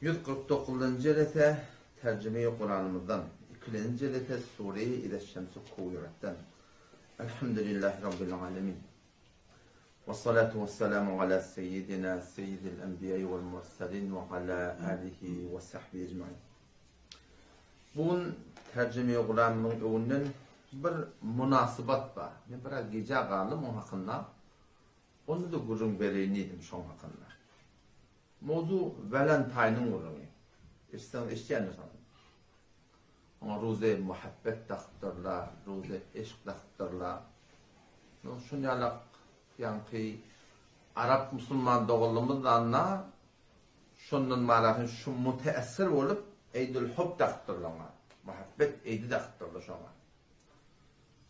149. celete tercüme-i Kur'an'ımızdan 2. celete Sure-i İzeşşemsi Kuvirat'tan Elhamdülillahi Rabbil Alemin ve salatu ve selamu ala seyyidina seyyidil enbiya'i vel mursalin ve ala alihi ve sahbihi ecmaîn. Bugün tercüme-i Kur'an'ın önünden bir münasıbat var. Bir gece kalım o hakkında. Onu da gurun vereyiniydim şu hakkında. Mevzu Valentine'ın oluyor. İsteyen ama ruze muhabbet taktırlar, ruze eşk taktırlar. Şunu yalak yani Arap Müslüman doğulumuzdan şunun malakın şu müteessir olup Eydül Hub taktırlar. Muhabbet eydi taktırlar şu an.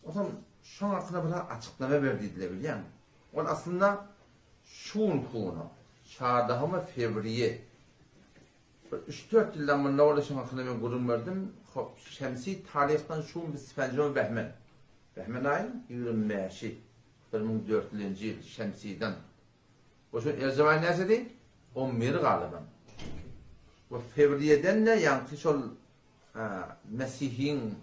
O zaman şu hakkında bir açıklama verdiydiler biliyor musun? O aslında şun konu. Şardahımı Fevriye. 3-4 yıldan bununla uğraşım hakkında ben gurur verdim. Şemsi tarihten şu bir sipencimi Behmen. Behmen ayın 25'i. 1400 yıl Şemsi'den. O şu Erzavay neyse değil? 11 galiba. Ve Fevriye'den de yankı şol Mesih'in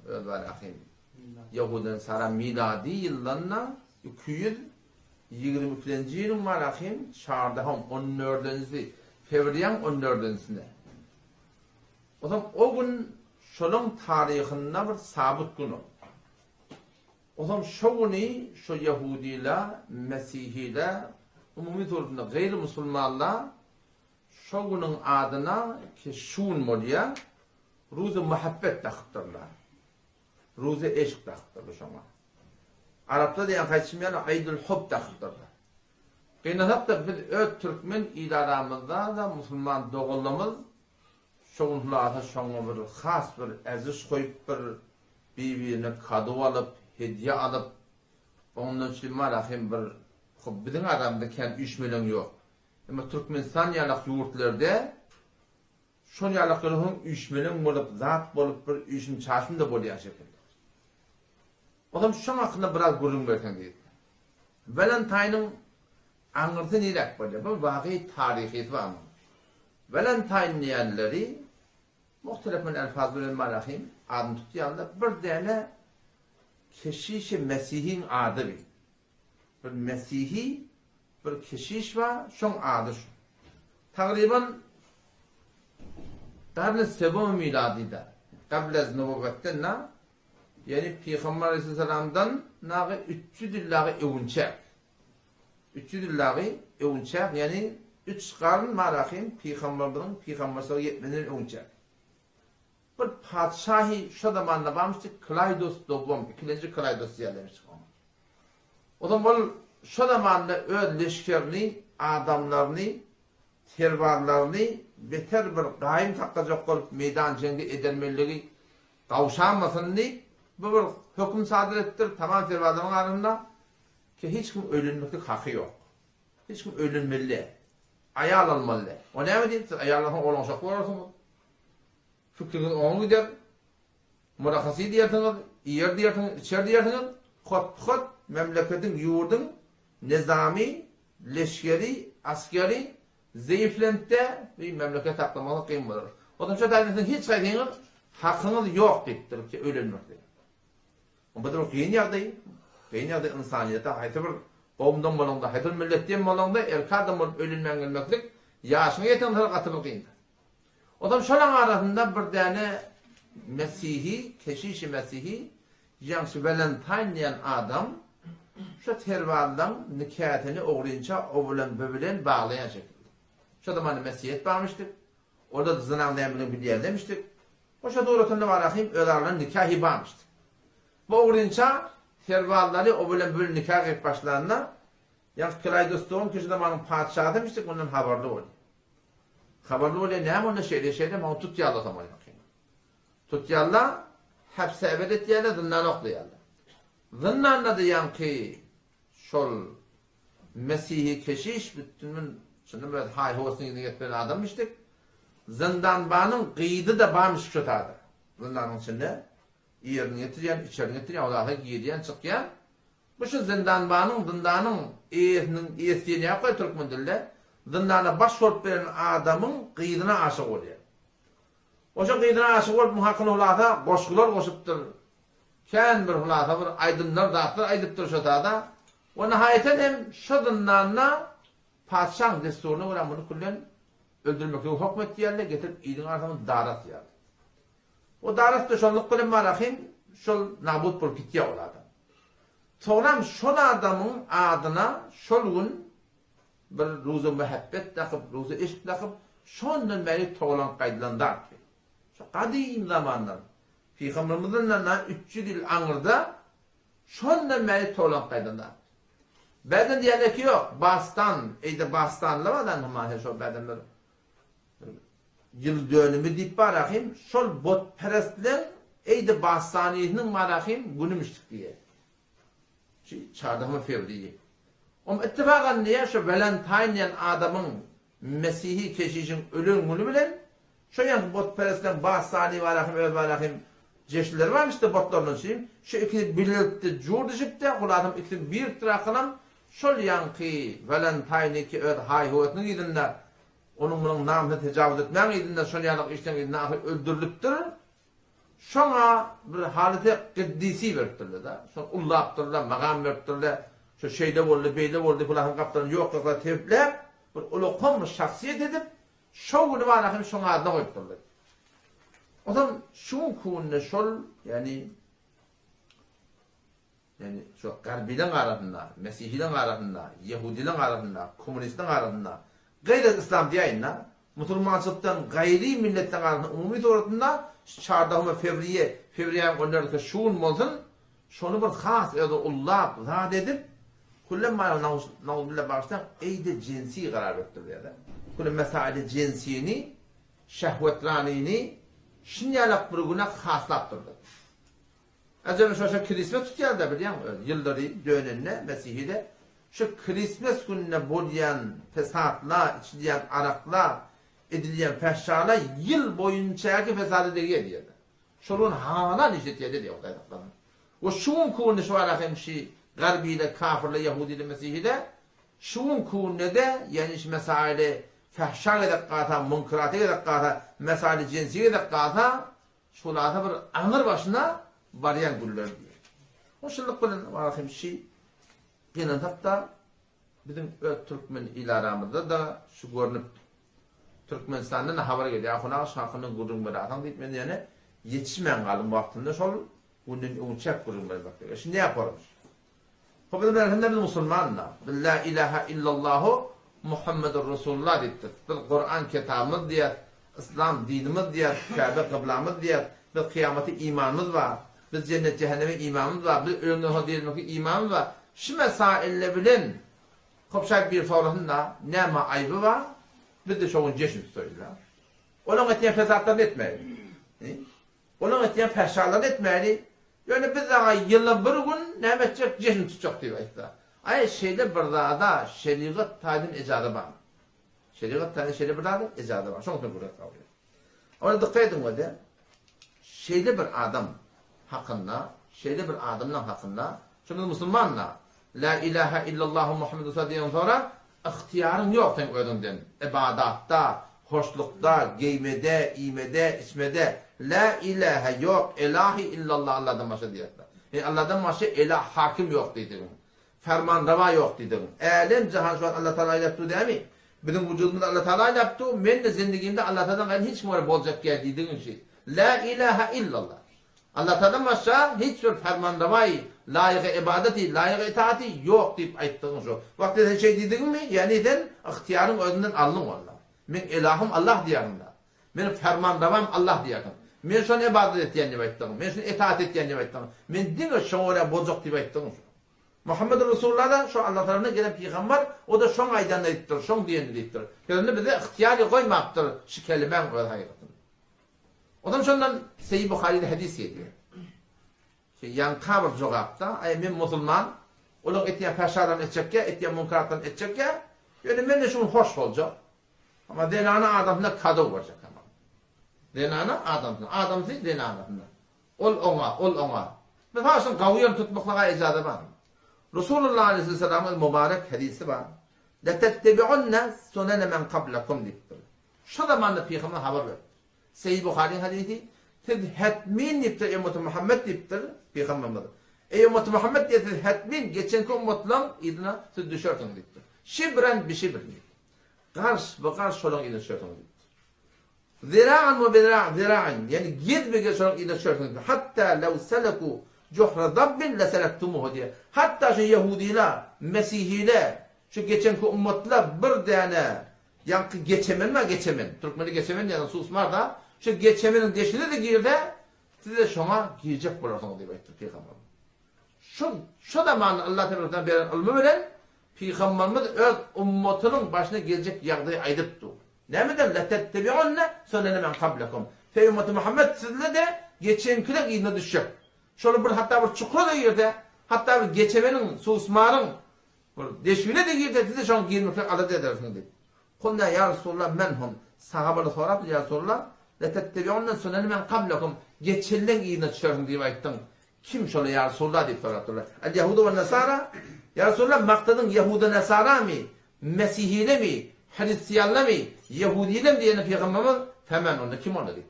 Yahud'un sara miladi yıllarına 222. yılın var akım Şardahım 14. Fevriye'nin 14'sinde. O zaman o gün şolun tarihinde bir sabit günü. O zaman şu günü şu Yahudiler, Mesihliler, umumi toplumda gayrimüslimler şu günün adına ki şun molia ruzu muhabbet taktırlar. Ruzu eşk taktırlar şu an. Arap'ta diyen kaçmayan Eydül Hub taktırlar. Kıynatıp da biz Türkmen ilaramızda da Müslüman doğulumuz şoğunlarda şoğuna bir khas bir aziz koyup bir birbirine kado alıp, hediye alıp onun için malahim bir bizim aramda kendi 3 milyon yok. Ama Türkmenistan yalak yurtlarda şon yalakların 3 milyon olup zat bolup bir işin çarşında boluyor şekilde. O zaman şu hakkında biraz gurur verken değil. Valentine'ın anırtı neyrak böyle? Bu vaki tarihiyeti var mı? Valentine diyenleri muhtelif min elfazül malahim adını tutuyanlar bir tane keşiş-i Mesih'in adı bir Mesih'i bir keşiş var, şun adı şu. Takriben Qabl-i Sebum miladide, Qabl-i Nübüvvetten yani Peygamber Aleyhisselam'dan 300 yılları evunçak. 300 yılları evunçak yani 3 qarın marahim Peygamber'den yetmeden evunçak. Bir padişahı şu zamanla bağmıştık Klaydos Dobum, 2. Klaydos yerlemiştik onu. O zaman şu zamanla öz leşkerini, adamlarını, tervarlarını beter bir daim takkacak olup meydan cengi edermeliği kavşanmasın diye bu bir hüküm sadır ettir tamam tervarların arasında ki hiç kim ölünmeklik hakkı yok. Hiç kim ölünmeli. Ayal almalı. O ne mi diyeyim? Ayalların olanşaklı olarsınız. Fikriniz onu gider. Murakası diyersiniz, yer diyersiniz, içer diyersiniz. Khot memleketin, yurdun nizami, leşkeri, askeri zayıflente bir memleket aklamalı kıyım olur. O zaman şu tarihten hiç saydığınız hakkınız yok deyiptir ki ölünmektir. O bu da kıyın yağdayı. Kıyın yağdayı insaniyete hayatı bir qovumdan bolanda, hayatı bir milletten bolanda erkadan bolup ölünmen gelmeklik yaşına yeten katı bir kıyındır. O zaman şolan arasında bir tane Mesih'i, keşiş-i Mesih'i yani Valentine diyen adam şu tervardan nikahını oğlunca oğlan böbülen bağlayan şekilde. Şu zaman Mesihiyet bağmıştık. Orada da zınavlayan bir yer demiştik. O şu doğrultunda varahim ölerle nikahı bağmıştık. Bu oğlunca tervarları oğlan böbülen nikah et başlarına yani Klaydostoğun ki şu zamanın padişahı demiştik ondan haberli oluyor. Haberli oluyor ne ama şeyde ama tutyarla zaman bakayım. Tutyarla hepsi evedet yerle zınnan oklayarlar. Zınnan diyen ki şol Mesih'i keşiş bütünün şimdi böyle hay hoşun gittiği adammıştık. Zindanbanın kıydı da bağmış şu tadı. Zindanın içinde yerini getiriyen, içerini getiriyen, Allah'a giyiyen, çıkıyan. Bu şu zindanın iyisini yapıyor Türkmen dilde. Zindana baş olup veren adamın kıydına aşık oluyor. Oşa gıydına aşık olup muhakkın hulata koşkular koşuptur. Kän bir hulata bir aydınlar dağıttır, aydıptır şotada. O nihayeten hem şodunlarına padişahın desturuna vuran bunu kullen öldürmekle hükmet diyerle getirip idin artamı darat yer. O darat da şolluk bilen marahim şol nabut bolup gitýär ol adam. Toğram şol adamın adına şol gün bir ruzu muhabbet takıp, ruzu eşk takıp şondan beri toğlan qaydylandar. Şu kadim zamanlar Peygamberimizden 300 yıl aňyrda şondan beri toğlan qaydylandar. Bazen diýerler ki yok, Bastan, eýde Bastanlywadan hama şol badamlar yıl dönümü diýip barahim, şol botperestler eýde Bastanynyň marahim günümüşdik diye. Çardama Fevriye. İttifakan diye şu Valentine adamın Mesih'i keşişin ölüm günü bilen şu yan botperestler Bastany varahim jeşler varmış da botlarının şeyim. Şu ikisi birlikte jurdışıp da kuladım ikisi bir tırakınam şol yankı Valentine ki öd hayhotun idinde onun bunun namını tecavüz etmeyen idinde şol yanık işten idinde öldürülüptür. Şona bir halete kıddisi vertirler da. Şona ullaptırlar, maqam vertirler. Şu şeyde boldy, beýle boldy, kulağın kaplarını yok kakla tepler. Bir uluqom şahsiyet edip, şo günü barahim şoňa adına goýupdyrlar. Odan şuň kunne şol, yani şu garbilen arasında, Mesihilen arasında, Yahudilen arasında, Komünistlen arasında, gayret İslam diýäýinler, Musulmançılıktan gayri milletler arasında umumi doğrultunda çardağıma Fevriye gönderdi ki şuun bolsun, şonu bir has ya da ullab zat edip kullen ma'na na'udullah baştan eyde cinsi karar verdi da. Kullen mesaili cinsiyini, şehvetranini şinyalak bir güne haslaptırdı. Acaba şu Christmas tutýar da bilýän, yılları dönenne Mesihide şu Christmas gününe bolýan fesatla, içilýän arakla edilýän fehşala yıl boyunçaki fesady diýer. Şolun hanan işletýär diýip aýdyklar. O şuň kunny şu arahim şi garbiyle, kafirle, Yahudiyle, Mesihide şuň kunnede yani şu mesaili fehşa edip gata, munkarat edip gata, mesaili cinsi edip gata şolata bir aňyr başına baryan güller diýer. O şulluk bilen arahim şi ýene hatta bizim Türkmen ilaramızda da şu görnüp Türkmenistan'dan haber geldi. Ahuna şahının gurun bir adam deyip men yani yetişmeyen kalın vaktinde şol bunun uçak gurun bir bakıyor. Şimdi ne yaparız? Hopeden elhamdülillah biz Müslümanlar. La ilahe illallahu Muhammedur Resulullah deyip. Bir Kur'an kitabımız diye, İslam dinimiz diye, Kabe kıblamız diye, bir kıyameti imanımız var. Biz cennet cehenneme imanımız var. Biz ölümden hodiyelmeki imanımız var. Şu mesaille bilen kopşak bir sorunla ne ayıbı var? Biz de şoğun ceşin tutuyorlar. Onun etiyen fesatlarını etmeli. Onun etiyen fehşalarını etmeli. Yani biz daha yılda bir gün ne edecek ceşin tutacak diyor. Ay şeyde bir daha da şeriat tayin icadı var. Şeriat tayin şeyde bir daha da icadı var. Şoğun buraya kalıyor. Ona dikkat edin o da. Şeyde bir adam hakkında, şeyde bir adamın hakkında, çünkü Müslümanla la ilahe illallah Muhammedur Resulullah sonra ihtiyarın yok sen ödünden. İbadatta, hoşlukta, giymede, imede, içmede la ilahe yok, ilahi illallah Allah'dan başka diyetler. Allah'dan başka ilah hakim yok dedim. Fermanrava yok dedim. Alem cihan şu an Allah Teala yaptı değil mi? Bizim vücudumda Allah Teala yaptı. Ben de zindagimde Allah Teala'dan hiç mi olacak geldi dediğin şey. La ilahe illallah. Allah Teala'dan başka hiçbir fermanravayı, layık ibadeti, layık itaati yok deyip ayttığın şu. Vakti şey dedin mi? Yani den ihtiyarın önünden alın valla. Men ilahım Allah diyerim da. Men fermanravam Allah diyerim. Men şunu ibadet ettiğini ayttım. Men şunu itaat ettiğini ayttım. Men dine şoňra bozak deyip ayttım şu. Muhammed Resulullah da şu Allah Teala'na gelen peygamber o da şoň aydan aytdyr, şoň diýeni diýipdir. Yani bize ihtiyarı goýmapdyr şu kelimeň we haýyratyn. Odan şondan Sahih Buhari'de hadis ediyor. Yan kabir jogapda, ay men musulman, olar etýän fehşadan etjekkä, etýän munkaratdan etjekkä, ýöne men de şunu hoş boljak. Ama denana adamna kado boljak ama. Denana adamsy denana. Ol oňa. Biz haşyn gawyr tutmakla ijada bar. Resulullah aleyhisselam'ın mübarek hadisi var. La tettebi'unna sunana men qablakum diýipdir. Şu zamanda peygamber haber berdi. Seyyid Bukhari'nin hadisi. Siz hetmin deyiptir, ümmeti Muhammed deyiptir, Peygamberimiz. Ey ümmeti Muhammed diye siz hetmin, geçenki ummetlan idina siz düşersin deyiptir. Şibren bir şibren deyiptir. Karş şolun idina düşersin deyiptir. Zira'an ve zira'an, yani gidbege şolun idina düşersin deyiptir. Hatta lev seleku cuhra dabbin leselektumuhu diye. Hatta şu Yahudiler, Mesihiler, şu geçenki ummetler bir tane yankı geçemen. Türkmeni geçemen yani susmar da şu geçemenin deşine de girdi. Siz de şuna girecek bularsınız diye ayettir Peygamber. Şu da manı Allah Teala'dan veren ilmi bilen Peygamberimiz öz ummetinin başına gelecek yağdayı aydıptı. Ne mi der? Letettebi'unne söylene men kablekum. Fe ümmeti Muhammed sizle de geçenkiler yine düşecek. Şöyle bir hatta bir çukura da girdi. Hatta bir geçemenin, susmarın deşine de girdi. Siz de şuna girmekle adet edersiniz diye. Kulna ya Resulullah menhum. Sahabalı sorab ya Resulullah. Letettebi'unne söylene men kablekum. Geçenlen yine düşersin diye ayettin. Kim şöyle ya Resulullah deyip sorabdılar. El Yahudu ve Nesara. Ya Resulullah maktadın Yahuda Nesara mi? Mesihile mi? Hristiyanla mi? Yahudiyle mi diyene Peygamberimiz hemen onda kim ona deyip.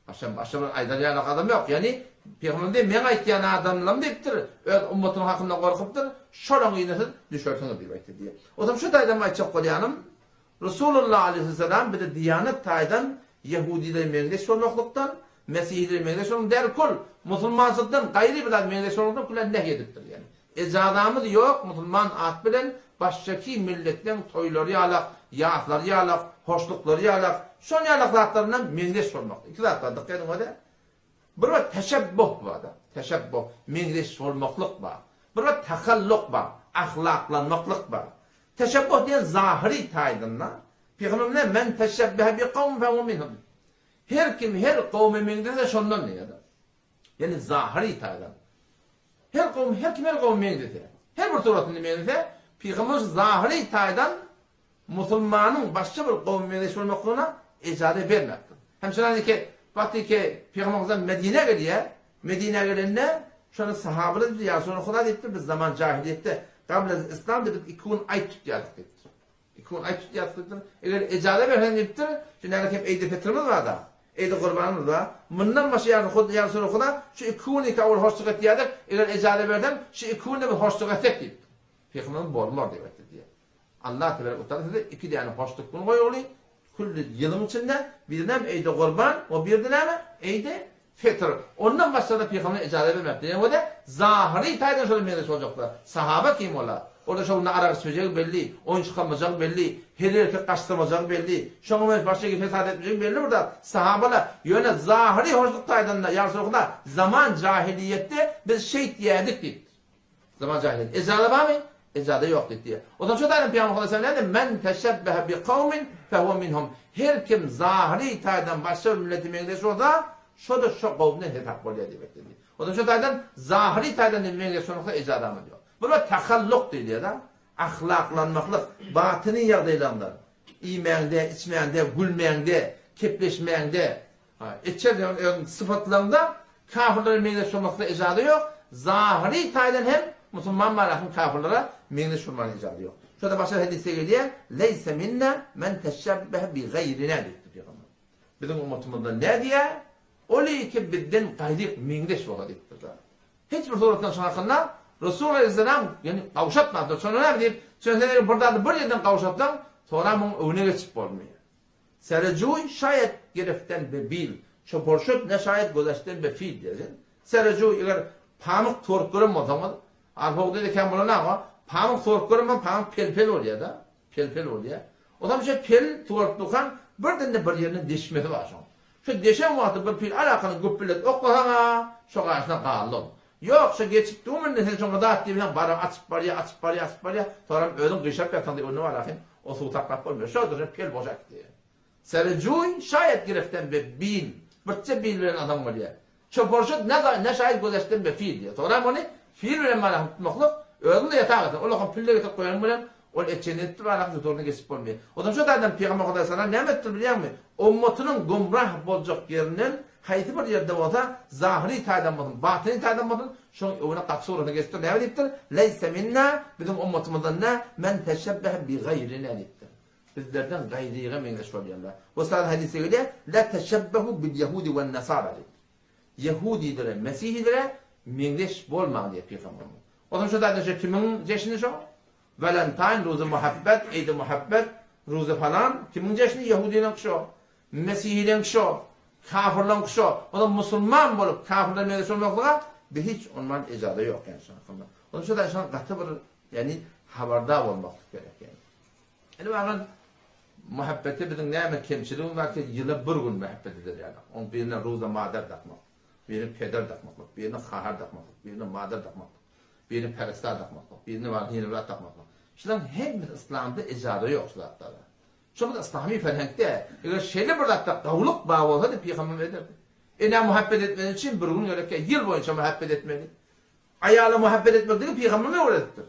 Aşağı aydan adam yok. Yani Peygamber deyip men aytyan adamla mı deyiptir. Öz ummetin hakkında korkuptur. Şolan yine düşersiniz deyip aytti diye. O zaman şu taydan aytacak kolyanım. Resulullah Aleyhisselam bir de Diyanet taydan Yahudiyle mengdeş olmaklıktan Mesihliler mengdeş olmak der kul Müslümansızdan gayri bir mengdeş olmaktan kulen nehyediptir yani. Ecadamız yok Müslüman at bilen baştaki milletten toyları yalak, yağatları yalak, hoşlukları yalak, son yalaklarından mengdeş olmak. İki zatlar dikkat edin öyle. Bir var teşebbuh var da. Teşebbuh, mengdeş olmaklık var. Bir var takalluk var, ahlaklanmaklık var. Teşebbuh diyen zahiri taydınlar. Peygamber'e men teşebbehe bi kavm fe minhum. Her kim her kavme mengdese şondan ne ya da. Yani zahiri taydan. Her kavm her kavme mengdese. Her bir suratını mengdese Peygamber zahiri taydan Müslümanın başka bir kavme mengdese olmaklarına icazet vermektir. Hemşire ki vakti ki Peygamber'den Medine geliyor. Medine gelince şöyle sahabeler ya sonra Huda deyiptir biz zaman cahiliyette kabla İslam dedik 2 ay tutuyorduk deyiptir. 2 ay tutuyorduk deyiptir. Eğer icazet versen deyiptir. Şimdi hep Eid-i Fitrimiz var da. Eid-i Kurbanımız var. Bundan başka ya sonra Huda şu 2 kavul hoşluk etiyorduk. Eğer icazet versen şu 2 bir hoşluk ettik deyiptir. Peygamber'in borlar deyiptir diye. Allah Teala utanırsa 2 tane hoşluk bunu koyuyor. Kulli yılın içinde birden Eid-i Kurban o birden Eid-i Fitr. Ondan başka da Peygamber icazet vermektir. Yani o da zahiri taydan şöyle meyleş olacaklar. Sahabe kim ola? Orada şöyle arak söyleyecek belli, oyun çıkamayacak belli, her erkek kaçtırmayacak belli, şunu başka gibi fesat etmeyecek belli burada. Sahabeler yöne zahiri hoşluk taydanında yarısında zaman cahiliyette biz şey diyedik deyip. Zaman cahiliyet. Icazet var mı? İcazet yok diye. O zaman şu taydan Peygamber Aleyhisselam dedi men teşebbehe bi kavmin fehuve minhum. Her kim zahiri taydan başka milleti mengdeş olsa şu da şu kavmine hitap oluyor demek dedi. O zaman şu taydan zahiri taydan mengdeş olmakta icazet var diyor. Burada takalluk diyor da ahlaklanmaklık, batını yağdaylanlar. İymende, içmeyende, gülmeyende, kepleşmeyende, içeride sıfatlarında kafirlere mengdeş olmakta icazet yok. Zahiri taydan hem Müslüman malakın kafirlere mengdeş olmanın icazet yok. Şurada başka hadise geliyor. Leyse minna men teşebbehe bi gayrina diyor. Bizim ummetimizde ne diye? Öyle ki bizden gayri mengdeş olmadı diyor. Hiçbir surattan sonra Resulullah Aleyhisselam yani kavuşatmadı. Sonra ne diyeyim? Sonra burada bir yerden kavuşattan sonra bunun önüne geçip olmuyor. Serecuy şayet gereften ve bil. Çoporşut ne şayet gözleşten ve fiil diyeceksin. Serecuy eğer pamuk tork görünmez. Arpağda da kemalına ama pamuk tork görünmez. Pamuk pel oluyor da. Pel oluyor. O zaman şey pel tork dukan birden de bir yerine deşmesi var. Şu deşen vakti bir pil alakanı güppület oklahana şu karşına kağıllın. Yok şu geçip durmun ne sen sonra dağıt diye bana açıp paraya sonra ödün kışap yatan diye onu var lakin o su taklap olmuyor. Şu da pel boşak diye. Serecuy şayet gireften ve bil. Bırtça bil veren adam var ya. Çoporşut ne şayet gözleşten ve fiil diye. Sonra bunu fiil veren bana hükmüklük ödün de yatağı atan. O lakin pille getirip koyan bilen o etçeni etti ve alakin tutorunu geçip olmuyor. O zaman şu da Peygamber Aleyhisselam ne ettir biliyor musun? Ummetinin gumrah bolacak yerinin hayti bir yerde olsa zahiri taydanmadın, batini taydanmadın, şunun ona katsı uğruna geçtir. Ne deyiptir? Leyse minna, bizim ummetimizden ne? Men teşebbehe bi gayrine deyiptir. bizlerden gayriye mengeş bolýanlar. Bu sahih hadise göre la teşebbehu bil yahudi ve nasara. Yahudilere, Mesihilere mengeş bolmaň diýip Peygamber. Onuň şu da kimin jeşini şo? Valentine, ruzu muhabbet, eid-i muhabbet, ruzu falan. Kimin jeşini? Yahudilerin şo. Mesihilerin şo. Kafirlerin şo. Onuň musulman bolup kafirler mengeş bolmaklyga bir hiç ondan icada yok yani şahsında. Onun için de insan katı bir yani haberdar olmak gerek yani. Yani bakın muhabbeti bizim neyme kemçiliğin var ki yıla bir gün muhabbet eder yani. Onun birine ruza madar takmak, birine peder takmak, birine khahar takmak, birine madar takmak, birine perestler takmak, birine var hinevrat takmak. Şundan hem bir İslam'da icada yok şu zatlarda. Çünkü İslami ferhenkte eğer şeyle bir dakika davuluk bağı olsa da Peygamber ederdi. Ne muhabbet etmen için bir gün öyle ki yıl boyunca muhabbet etmeli. Ayağla muhabbet etmek değil Peygamber'e öğrettir.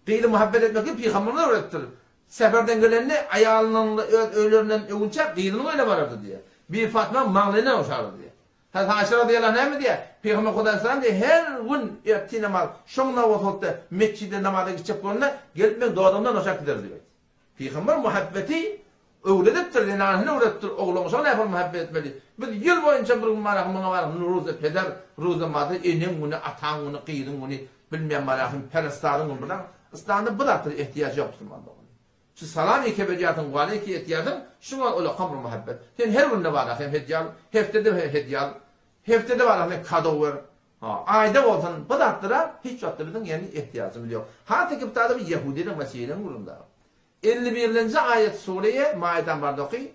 Değil muhabbet etmek değil Peygamber'e öğrettir. Seferden gelenle ayağının öğlerinden övünçak değilini öyle varırdı diye. Bir Fatma mağlına uçardı diye. Hazreti Ayşe radıyallahu anh ne mi diye? Peygamber Kudan Aleyhisselam diye her gün erti namaz, şonuna oturdu, mescide namaza gidecek konuna gelip ben doğadımdan uçak gider diyor. Peygamber muhabbeti öğretiptir, dinahını öğrettir, oğlum sonra yapar muhabbet etmeli. Biz yıl boyunca bir gün marakımına var, ruzu peder, ruzu madı, enin bunu, atan bunu, kıydın bunu, bilmeyen marakım, perestadın bunu bilen. İslam'da bu da ihtiyacı yok Müslüman'da. Şu salam-i kebediyatın, valiki ihtiyacın, şu var öyle kamr muhabbet. Sen her günde var, hem hediyal, heftede var, hem kadover, ayda olsan, bu da hiç yokturudun yani ihtiyacım yok. Hatta ki bu da bir Yahudi'nin, Mesih'inin kurumda. 51. ayet sureye Maiden barda oki.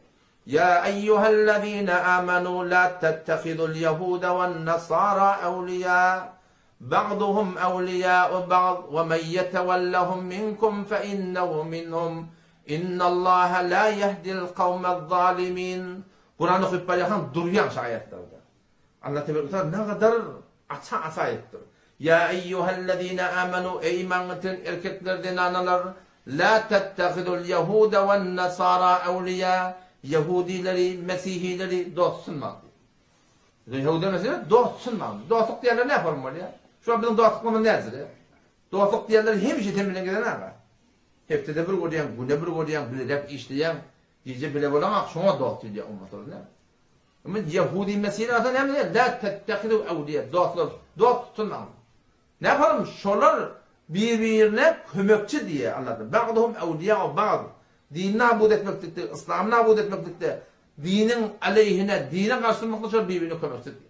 Ya eyyühellezine amenu la tettekidul yehuda ve nasara evliya. Ba'duhum evliya'u ba'd ve men yetevellahum minkum fe innehu minhum. İnnallâhe la yehdil kavmel zalimin. Kur'an-ı okuyup yakan duryan şu ayetlerde. Allah Teala ne kadar asa ayettir. Ya eyyühellezine amenu ey imanettin erkeklerden analar. La tettekidul yehuda ve nasara evliya. Yahudileri, Mesihileri dost sunmak. Yahudiler mesela dost sunmak. Dostluk diyenler ne yapalım var ya? Şu an bizim dostluğumuz nedir ya? Dostluk diyenler hem işi tembilen giden ne var? Heftede bir koruyan, güne bir koruyan, bilerek işleyen, gece bile olamak şuna dost diyor ummat olur ne? Ama Yahudi, Mesihiler aslında ne mi? La tettekidul evliya. Dost sunmak. Ne yapalım? Şolar birbirine kömekçi diye anladım. Ba'duhum evliya ba'd. Dinini abud etmeklikte, İslam'ını abud etmeklikte, dinin aleyhine, dine karşı olmakta birbirine kömekçi diye.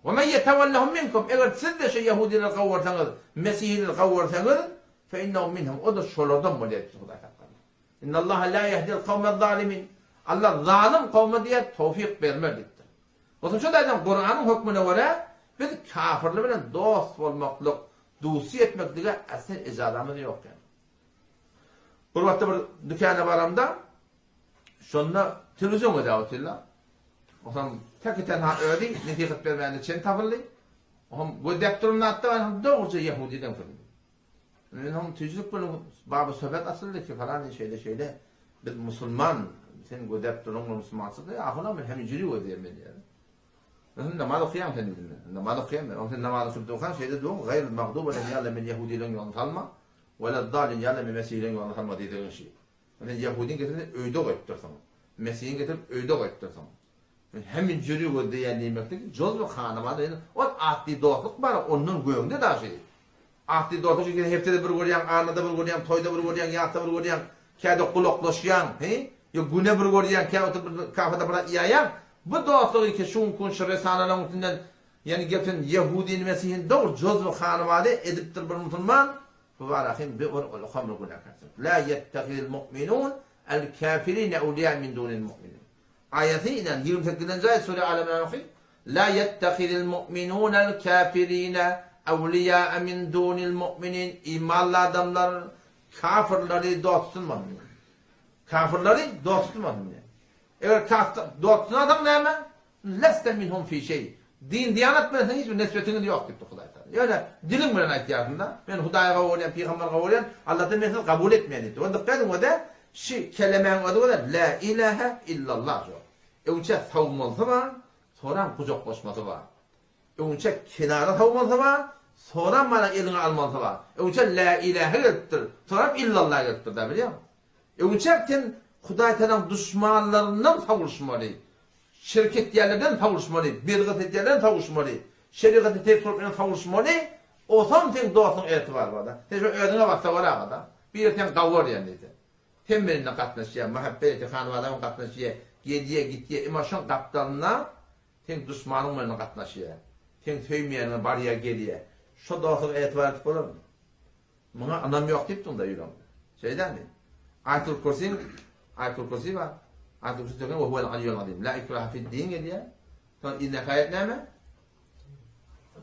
وَمَنْ يَتَوَلَّهُمْ مِنْكُمْ eğer siz de Yahudileri kavursanız, Mesihileri kavursanız, فَاِنَّهُمْ مِنْهُمْ o da şolardan böyle etsin. اِنَّ اللّٰهَ لَا يَهْدِي الْقَوْمَ الظَّالِمِينَ Allah zalim kavme diye tevfik vermelidir. O zaman şu da Kur'an'ın hükmüne göre biz kafirlerle dost olmaklık, dusi etmekliğe aslında icadamız yok yani. Bir vakti bir dükkana varamda şonda televizyon ödavetiyle o zaman tek tenha ödi netiket vermeyende çen tavırlı o zaman bu dektörün hatta ben doğruca Yahudi'den fırladım. Yani hem tücrük bunu bazı sohbet asıldı ki falan şeyde bir Müslüman sen bu dektörün Müslümansın ya ahuna mı hem ciri ödeyemedi yani. Hem namaz okuyam sen dinle. Namaz okuyam. Onun namaz okuyduğun şeyde doğum gayr mağdub ve yalla min Yahudi'den yoltalma ve la dalin yalla min Mesih'den yoltalma dediğin şey. Yani Yahudin getirip öyde koyuptursan. Mesih'in getirip öyde koyuptursan. Hem ciri ödeyen demektir. Coz ve hanıma da o ahdi dostluk var onun göğünde da şey. Ahdi dostluk çünkü heftede bir görüyen, anada bir görüyen, toyda bir görüyen, yahta bir görüyen, kâde kulaklaşyan, he? Ya güne bir görüyen, kafada bir iyayan. Bu dostluğu ki şun kun şeresanların üstünden yani getirin Yahudin Mesih'in doğru coz ve hanımade ediptir bir Müslüman bu var ahim bir hamle günah katsın. La yettekidil mu'minun el kafirine evliya min dunil mu'minin. Ayetiyle 28. ayet Sure Alem'den okuyun. La yettekidil mu'minun el kafirine evliya min dunil mu'minin. İmanlı adamlar kafirleri dost tutmadı. Kafirleri dost tutmadı. Eğer dostun adam ne hemen? Leste minhum fi şey. Din diyanet ben hiçbir nesbetini yok gitti Huday Teala. Yani dilim bilen ihtiyacında ben Huday'a kavulayan, Peygamber kavulayan Allah'tan mesela kabul etmeyeni. O dikkatin o da şu kelimenin adı o da la ilahe illallah diyor. Önce savunması var, sonra kucaklaşması var. Önce kenara savunması var, sonra bana elini alması var. Önce la ilahe gettir, sonra illallah gettir da biliyor musun? Evçekten Hudaý Taala düşmanlarından savuşmaly. Şirket yerlerden savuşmaly, birgat etlerden savuşmaly. Şeriat tekrar savuşmaly. Osam sen dostun etibar bada. Sen ödüne baksa wala da. Bir yerden gawar yani. Temmeline katnaşıya, muhabbeti hanvadan katnaşıya, gediye gittiye imaşan kaptanına sen düşmanın bilen katnaşıya. Sen söýmeýän barya geliye. Şo dostun etibar etip bolar mı? Buna anam yok deyip tunda ýüren. Şeyden mi? Ayatul Kursi var. Ayatul Kursi diýen we huvel aliyyul azim. La ikraha fid din diye. Son inne kayet näme?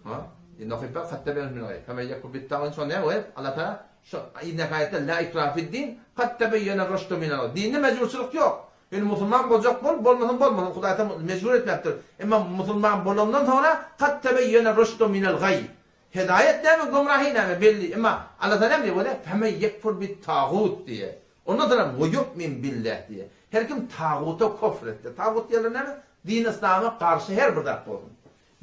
Ha? İnne kayet hatta ben min gayr. Kama yakul bit ta'in şo näme we? Allah Taala şo inne kayette la ikraha fid din kad tebeyyene rushdu min al. Dinde mecburçyluk yok. Yani Müslüman bolacak bolmasın. Hudaý Taala mecbur etmekdir. Ama Müslüman bolandan sonra kad tebeyyene rushdu min al gayy. Hidayet näme gumrahy näme belli. Ama Allah Taala diýär we feme yekfur bit tagut diye. Ondan sonra yu'min billah diye. Her kim tağuta kufr etti. Tağut diýerler näme? Din İslam'a karşı her bir dak bolsun.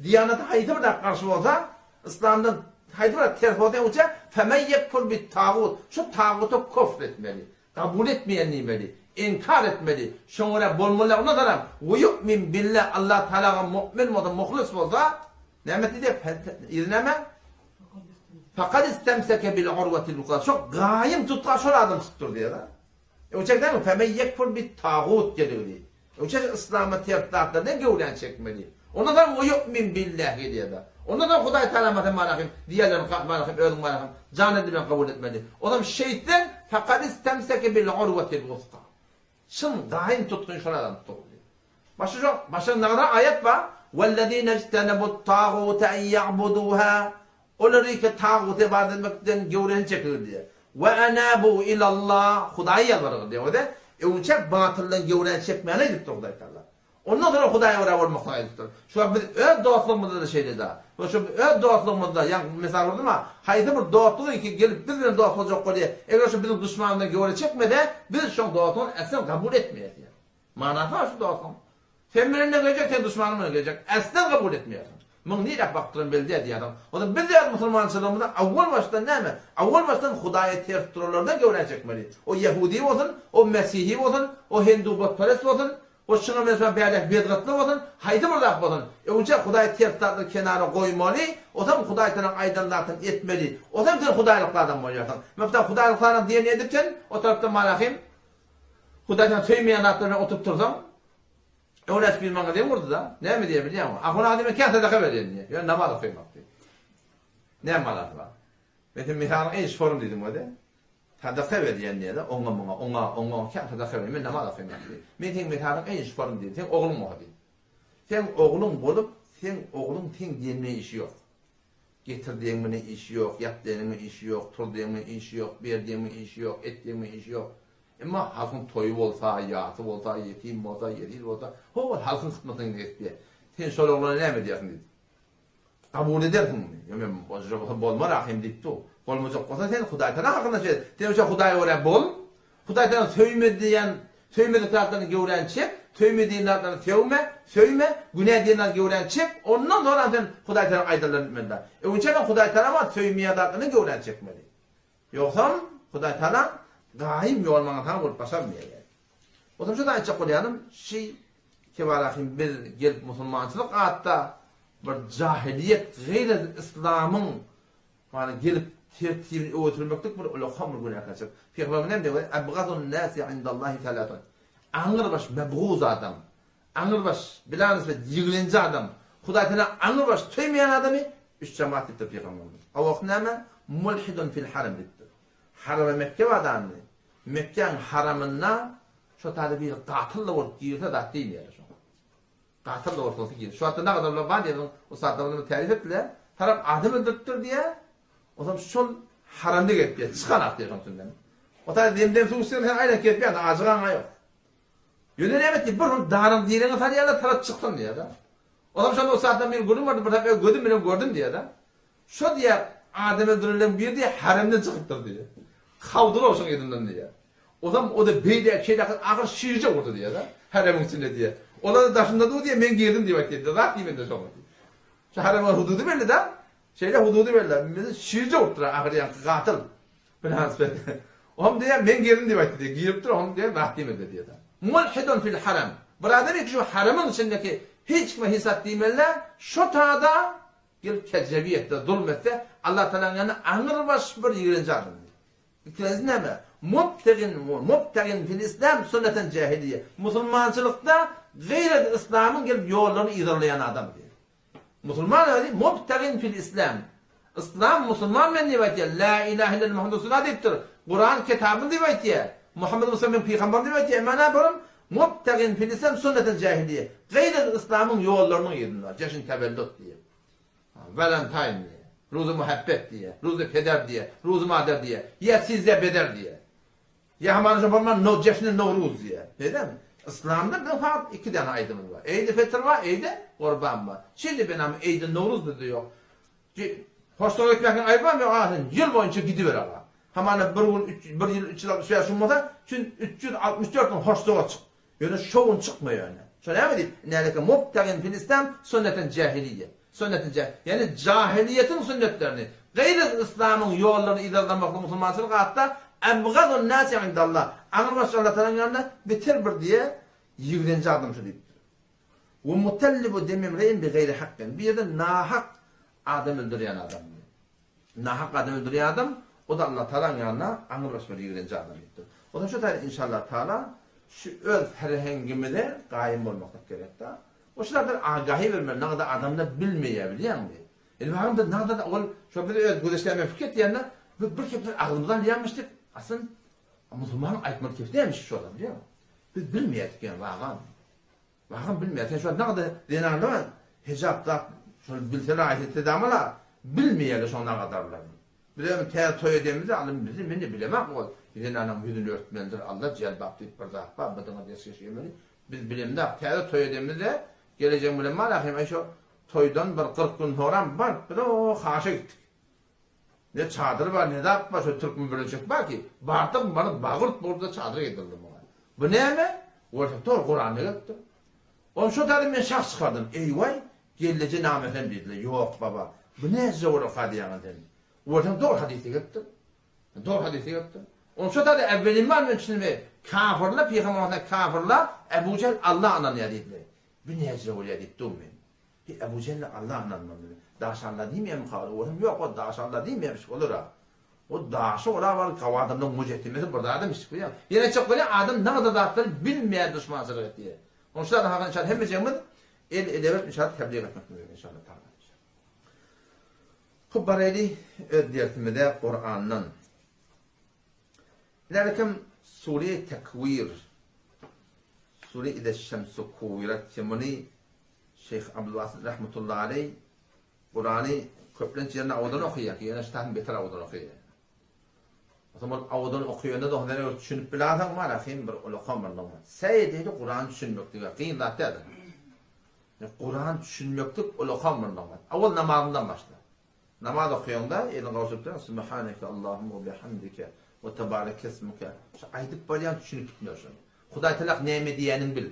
Diyanata haýdy bir dak karşı bolsa, İslamdan haýdy bir ters bolsa, uça femen yekfur bit tağut. Şu tağuta kufr etmeli. Kabul etmeýänli, inkar etmeli. Şoňra bolmaly ondan sonra yu'min billah Allah Taalaga mu'min bolsa, muhlis bolsa, näme diýip näme? Fakat istemseke bil urvetil vuka. Çok gayim tutqa şol adam tuttur diye da. Uçakdan femen yekfur bit tağut geliyor. Uçak İslam'a tiyatlarında ne gövden çekmeli. Ondan da o yu'min billahi diye da. Ondan da Hudaý Taala marahim diýerler marahim ölüm marahim can edilme kabul etmeli. Adam şeytan fakat istemseke bil urvetil vuka. Şın gayim tutqun şol adam tuttur. Başa nagara ayet var. Vellezîne ijtenebut tağute en ya'buduha. Olary ki tağut ibadet etmekden gövren çekir diye. Ve enabu ilallah Hudaýa ýalvarýar diye. O da uçak batyldan gövren çekmeyene edip Hudaý Taala. Ondan sonra Hudaýa wara bolmak haýdyr. Şu biz öz dostlygymyzda da şeýle da. Şu öz dostlygymyzda ýa mesal boldy ma? Haýdy bir dostlyk ki gelip biz bilen dost boljak bolýar. Eger şu bizim düşmandan gövren çekmede biz şu dostlygy aslan kabul etmeýär. Manata şu dostlyk. Sen bilen ne gelecek, sen düşmanına gelecek. Aslan kabul etmeýär. Mun niýe baktyryn bildi diýär adam. O da biz de musulmançylygymyzda awwal başdan näme? Awwal başdan Hudaýa ters turlardan gövren çekmeli. O Yahudi bolsun, o Mesihi bolsun, o Hindu botperest bolsun, o şuna mesela beýle bedgatly bolsun, haýdy birdak bolsun. Önce Hudaýa ters turlardan kenara goýmaly, o zaman Hudaý Taala aýdanlardan etmeli. O zaman sen Hudaýlyklardan bolýarsyň. Mesela Hudaýlyklardan diýen edipken, o tarapda malahim Hudaýdan söýmeýän atlaryna oturup tursaň, öwlet bilmän diýen urdu da. Näme diýer bilýärmi? Ahuna adamy kän sadaka berýän diýer. Ýa namaz okuymak diýer. Näme malat bar? Metin mihalyň eş forum diýdim o da. Sadaka berýän diýer. Oňa kän sadaka berýän. Men namaz okuymak diýer. Metin mihalyň eş forum diýdim. Sen oglum mı diýer. Sen oglum bolup, sen oglum teň diýme işi ýok. Getirdiğimin işi ýok, ýatdygyň işi ýok, turdygyň işi ýok, berdiğiň işi ýok, etdiğiň işi ýok. Ama halkın toyu bolsa, yatı bolsa, yetim bolsa, yeril bolsa, o halkın hizmetini etdi. Sen şol oglana näme diýersiň dedi. Kabul edersiň. Ýa-da boşa bolma rahim diýdi. Bolmajak bolsa sen Hudaý Taala hakynda şey. Sen şu Hudaý wara bol. Hudaý Taala söýmedi tarapdan gövren çek, söýmediňlerden söýme, günä diýenler gövren çek. Ondan sonra sen Hudaý Taala aýdylary menda. Önce Hudaý Taala ma söýmeýärlerden gövren çekmeli. Ýoksa Hudaý Taala daim yolmana tam bolup başarmıyor. O zaman şu da açık bolýanym, ki barahim bir gelip musulmançylyk hatta bir jahiliyet gayri İslam'ın yani gelip tertibini öwürtürmeklik bir ulaqamly günah kaçıp. Peygamber näme diýär? Abghadun nasi indallahi talata. Aňyrbaş mebğuz adam. Aňyrbaş bilansy ýiglenji adam. Hudaý Taala aňyrbaş söýmeýän adamy üç cemaat diýip Peygamber. Awaq näme? Mulhidun fil haram diýdi. Haram Mekke adamı. Mekke'nin haramına şu tadı bir katılla olup girse da değil yani şu. Katılla olup girse. Şu hatta ne kadar var diye o saatte bunu tarif ettiler. Taraf adımı öldürttür diye. O zaman şu haramda getdiye çıkan artıyor şundan. O tadı demdem suusun her aynen getmiyor da acıgan yok. Yönü ne etti? Bunun darın diğerine tarayala taraf çıksın diye da. O zaman şu o saatte bir gülüm vardı. Burada gördüm benim gördüm diye da. Şu diye adımı öldürülen bir diye haramdan çıktır diye. Kavdur olsun edinden diye. O zaman o da beydek şeyde ağır şiirce vurdu diye da. Haramın içinde diye. Ona da taşında da o diye men girdim diye bakıyordu. Rahat diyeyim de sonra. Şu haramın hududu belli da. Şeyde hududu belli. Mesela şiirce vurdu ağır yani katıl. Ben hasbet. Oğlum diye men geldim diye aytdı diye. Girip dur oğlum diye rahdim ede diye. Mulhidun fil haram. Biradar şu haramın içindeki hiç kime hesap değmeler şu taada gelip kezzebiyette, zulmette Allah Teala'nın yanına anırbaş bir yığınca adım. İkincisi ne mi? Mubtegin fil İslam sünneten cahiliye. Müslümançılıkta gayret İslam'ın gelip yollarını ilerleyen adam diye. Müslüman öyle mubtegin fil İslam. İslam Müslüman men diye la ilahe illallah Muhammed Resulullah deyiptir. Kur'an kitabını diye. Muhammed Mustafa peygamber diye. Mana barım mubtegin fil İslam sünneten cahiliye. Gayret İslam'ın yollarını ilerleyen. Ceşin tevellüt diye. Valentine diye. Ruzu muhabbet diye, ruzu peder diye, ruzu mader diye, ya sizde beder diye. Ya hemen şaparman ceşni Novruz diye. Değil mi? İslam'da bir fark iki tane aydımız var. Eid-i Fitr var, Eid-i Kurban var. Şimdi benim Eid-i Novruz da diyor. Hoşçakalın ekmekin ayıp var mı? Ahın yıl boyunca gidiver Allah. Hemen bir yıl 365 olmadan çünkü 364 gün hoşçakalın çık. Yani şovun çıkmıyor yani. Şöyle mi diyeyim? Neleke mubtegin fil İslam sünneten cahiliye. Sünnetince yani cahiliyetin sünnetlerini gayri İslam'ın yollarını ilerlemek Müslümançılık hatta ebgadun nasi indallah anırbaşı Allah Teala'nın yanında bitir bir diye 20. adım şu deyip ve mutellibu demimreyin bi gayri hakkın bir de nahak adam öldüren adam nahak adam öldüren adam o da Allah Teala'nın yanına anırbaşı bir 20. adım deyiptir. O da şu da inşallah Teala şu öz herhengimide kaim olmak gerektir. O şeylerden agahi vermeli, ne kadar adamlar bilmeyebiliyor mu? Yani bakın da ne kadar oğul, şu bir öz güneşlerime fikret yanına, bir kepler aklımızdan yanmıştık. Aslında Müslümanın aytmalı kef neymiş şu adam biliyor musun? Biz bilmeyettik yani bakın. Bakın bilmeyettik. Yani şu an ne kadar denen değil mi? Hicapta, şöyle bilsene ayet edamala, bilmeyeli sonuna kadarlar. Biliyorum teğer toy edemizde alın bizi, ben de bilemem o. Bizim anam yüzünü örtmelidir, Allah celbap deyip bir daha, badına deske şeymeli. Biz bilimde teğer toy edemizde, geleceğim bilen var ya, şu toydan bir 40 gün sonra var, bir de o haşa gittik. Ne çadır var, ne de var, şu Türk mü bölüncek var ki, bardık bana bağırt burada çadır getirdim ona. Bu ne mi? Orada doğru Kur'an'ı gitti. Onun şu tadı ben şahs çıkardım, eyvay, gelece nameten dediler, yok baba, bu ne zor o kadiyanı dedim. Orada doğru hadisi gitti. Doğru hadisi gitti. Onun şu tadı evvelin var mı şimdi kafirler, peygamberler kafirler, Ebu Cehil Allah ananıya dediler. Bu ne zor edip ben. Ebu Cehil'le Allah ananmadı. Daşanla değil miyim kalır? Oğlum yok o daşanla değil miyim? Olur ha. O daşı ola var kavadımda mucettimesi burada adam işi ya. Yine çok böyle adam ne kadar dağıtları bilmeyen düşmansızlık ettiği. Onun için hakan inşallah hem becemiz el inşallah tebliğ etmek mümkün inşallah tamam. Kubbareli ödiyetmede Kur'an'ın. Lakin Sure Tekvir Sure İde Şemsu Kuvirat Cemuni Şeyh Abdülvasit rahmetullahi aleyh Kur'an'ı köplenç yerine avudan okuyor ki, yani ştahın beter avudan okuyor. O zaman avudan okuyanda da onları düşünüp biladan var, akıyım bir ulukan var normal. Seyyideydi Kur'an düşünmektik, akıyım da dedi. Kur'an düşünmektik, ulukan var normal. Avul namazından başla. Namaz okuyanda, elin kavuşuptan, Subhaneke Allahümme ve bihamdike ve tebarek esmuke. Aydık balyan düşünüp bitmiyorsun. Huday Teala neyme diyenin bil.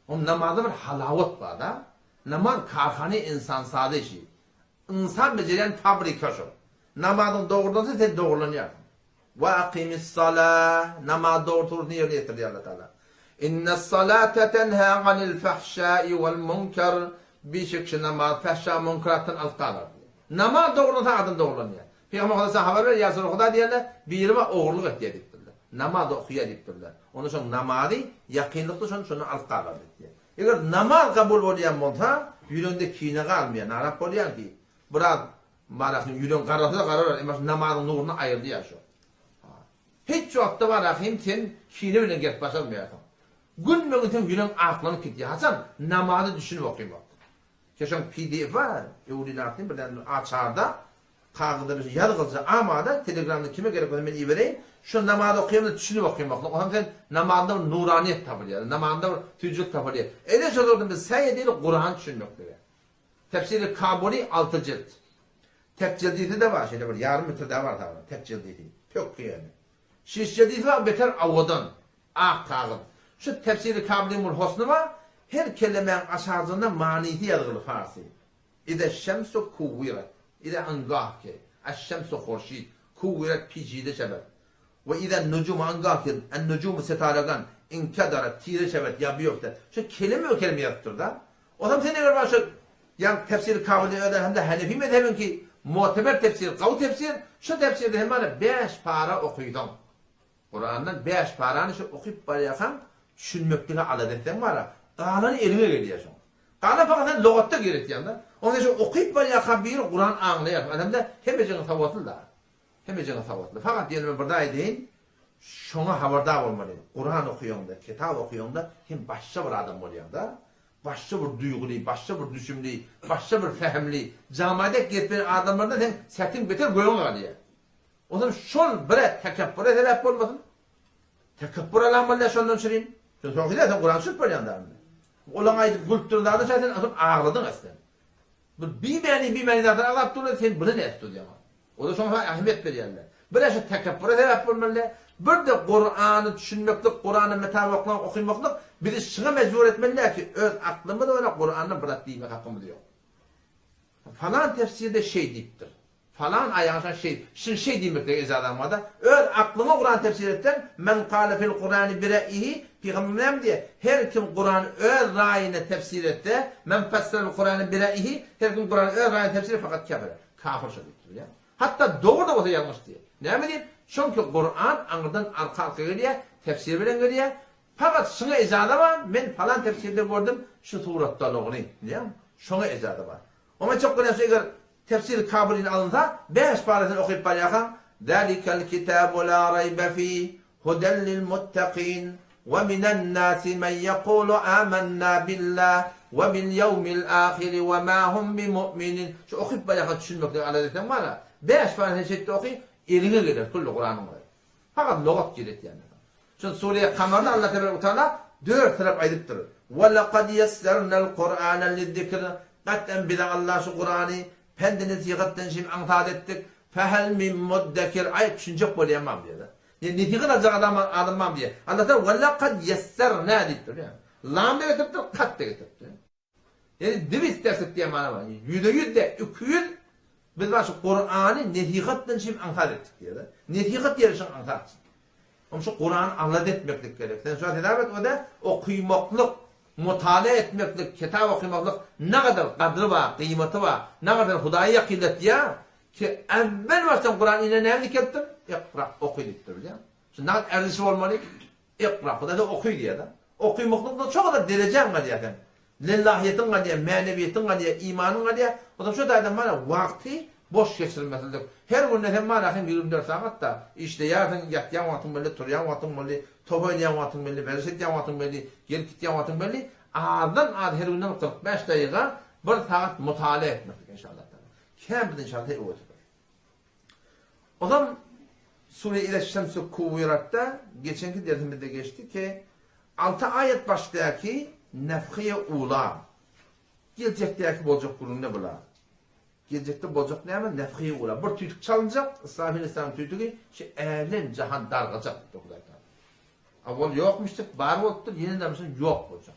Onun namazda bir halavet var da. Namaz karhane insan sade işi. İnsan beceren fabrika şu. Namazın doğrudansa sen doğrulanıyor. Ve akimis salah. Namaz doğrultusunu yerine getirdi Allah Teala. İnne salate tenha anil fahşai vel munkar. Bir şekilde namaz fahşa munkarattan alkalar. Namaz doğrudansa adın doğrulanıyor. Peygamber Allah'a haber ver ya sonra diyorlar bir yerime oğurluk et diye diktirler. Namaz okuya diktirler. Onun için namazı yakınlıklı şunu alkalar diye. Eğer namaz kabul olayan olsa, yüreğinde kine kalmayan, Arap olayan ki, biraz malakın yüreğin kararı da karar var, namazın nurunu ayırdı ya şu. Hiç çoğatta var akıyım, sen kine bile get başarmıyorsun. Gülmeğin sen yüreğin aklanıp gidiyor. Hasan, namazı düşünüp okuyayım. Keşan PDF var, Eûlilat'ın birden açarda, kağıda bir yazgılsa amada, Telegram'da kime gerek olduğunu ben iyi vereyim, şu namazı okuyayım da düşünüp okuyayım. O zaman sen namazda nuraniyet tabılıyor, namazda tücrük tabılıyor. Öyle söylüyordum biz, seyyediyle Kur'an düşünmektir. Tefsiri Kabuli 6 cilt. Tek cildiydi de var, şeyde var, yarım metre de var tabi, tek cildiydi. Çok kıyami. Şiş cildiydi var, beter avudan, ak kağıt. Şu tefsiri Kabuli Mulhosnu var, her kelimenin aşağısında maniyeti yazılı Farsi. İde şemsu kuvviret. İde angah ki. Eşşemsu khurşid. Kuvviret picide sebep. Ve izen nucumu angakir en nucumu setaragan inkadara tire şevet ya bir yokta. Şu kelime o kelime yaptır da. O zaman sen ne var şu yani tefsir kavli öyle hem de Hanefi mezhebin ki muteber tefsir, kav tefsir şu tefsirde hemen 5 para okuydum. Kur'an'dan 5 paranı şu okuyup barayakan düşünmekliğe adadetten var. Ağlanı eline geliyor şu. Ağlan fakat logatta gerekiyor da. Onun için okuyup barayakan bir Kur'an anlayar. Adam da hemeceğine savatlı da. Hemeceğine savatlı. Fakat diyelim burada deyin. Şuna haberdar olmalı. Kur'an okuyorsun kitap okuyorsun hem başka bir adam oluyor da. Başka bir duygulu, başka bir düşünlü, başka bir fehmli. Camiade gitmeyen adamlardan hem setin beter goyun alıyor. O zaman şol bre tekebbüre sebep olmasın. Tekebbür alanmalı şondan şirin. Çünkü çok güzel Kur'an süper yandan. Olan ayet kulturlarda zaten atıp ağladın aslında. Bir meni zaten Allah tuttu sen bunu ne etti diyor. O da sonra ahmet veriyorlar. Böyle şu tekebbüre sebep olmalı. Bir de Kur'an'ı düşünmeklik, Kur'an'ı metabakla okumaklık bizi şuna mecbur etmeliler ki öz aklımı da öyle Kur'an'ı bıraktığım hakkımı diyor. Falan tefsirde şey deyiptir. Falan ayağına şey demektir izadamada. Öz aklımı Kur'an tefsir etten men kâle fil Kur'an'ı bire'ihi Peygamber'im diye her kim Kur'an öz rayine tefsir etti men fessel Kur'an'ı bire'ihi her kim Kur'an öz rayine tefsir fakat kafir. Kafir şöyle ya. Hatta doğru da olsa yanlış diye. Ne mi diyeyim? Çünkü Kur'an anıdan arka geliyor, tefsir bilen geliyor. Fakat şuna izade var, ben falan tefsirde gördüm, şu suratta doğru değil mi? Şuna izade var. Ama çok önemli eğer tefsir kabulünü alınsa, 5 parasını okuyup balayakan, ذَلِكَ الْكِتَابُ لَا رَيْبَ ف۪يهِ هُدًى لِلْمُتَّقِينَ وَمِنَ النَّاسِ مَنْ يَقُولُ آمَنَّا بِاللّٰهِ وَبِالْيَوْمِ الْآخِرِ وَمَا هُمْ بِمُؤْمِنِينَ. Şu okuyup balayakan düşünmekle aladetten var ya, 5 parasını şekilde okuyup, eline gelir kullu Kur'an'ın var. Fakat logat giret yani. Çünkü Suriye Kamer'da Allah Teala Teala 4 taraf aydıptır. وَلَقَدْ يَسَّرْنَا الْقُرْآنَ لِلذِّكْرِ Katten bize Allah şu Kur'an'ı pendiniz yıkıttın şimdi antat ettik. فَهَلْ مِنْ مُدَّكِرْ ayet düşünecek bolayamam diye de. Yani netiqin alacak adamam diye. Allah Teala وَلَقَدْ يَسَّرْنَا deyiptir yani. Lam da getiriptir, kat da getiriptir. Yani divis dersek diye mana var. %100 de 200 biz var şu Kur'an'ı netiqattan şimdi antat ettik diye de. Netiqat yerişin antat. Ama şu Kur'an'ı anlat etmeklik gerek. Sen şu an edabet o da okuymaklık, mutala etmeklik, kitap okumaklık ne kadar kadrı var, kıymeti var, ne kadar Hudaya yakillet ya. Ki evvel varsan Kur'an'ı yine ne dikettin? İkra, okuy diktir biliyor musun? Şimdi ne kadar erdişi olmalı? İkra, Hudaya da okuy diye de. Okuymaklıkta çok kadar derecen var diye. Lillahiyetin var diye, maneviyetin var diye, imanın var diye. O da şu da adam bana vakti boş geçirmesidir. Her gün neden var 24 saat da işte yarın yatyan vaktin belli, turyan vaktin belli, top oynayan vaktin belli, verisityan vaktin belli, geri gittiyan vaktin belli. A'dan ad her günden 45 dakika bir saat mutala etmek inşallah. Kim bilir inşallah o otur. O zaman Sure-i İleşşemsi Kuvirat'ta geçenki dersimizde geçti ki 6 ayet baştaki nefhiye ula. Gelecekteki bolacak kurun ne bula? Gelecekte bolacak ne ama nefhiye ula. Bir tüytük çalınacak, İslam tüytüğü ehlen cahan dargacak. Avval yokmuştuk, var oldu, yeniden misin yok olacak.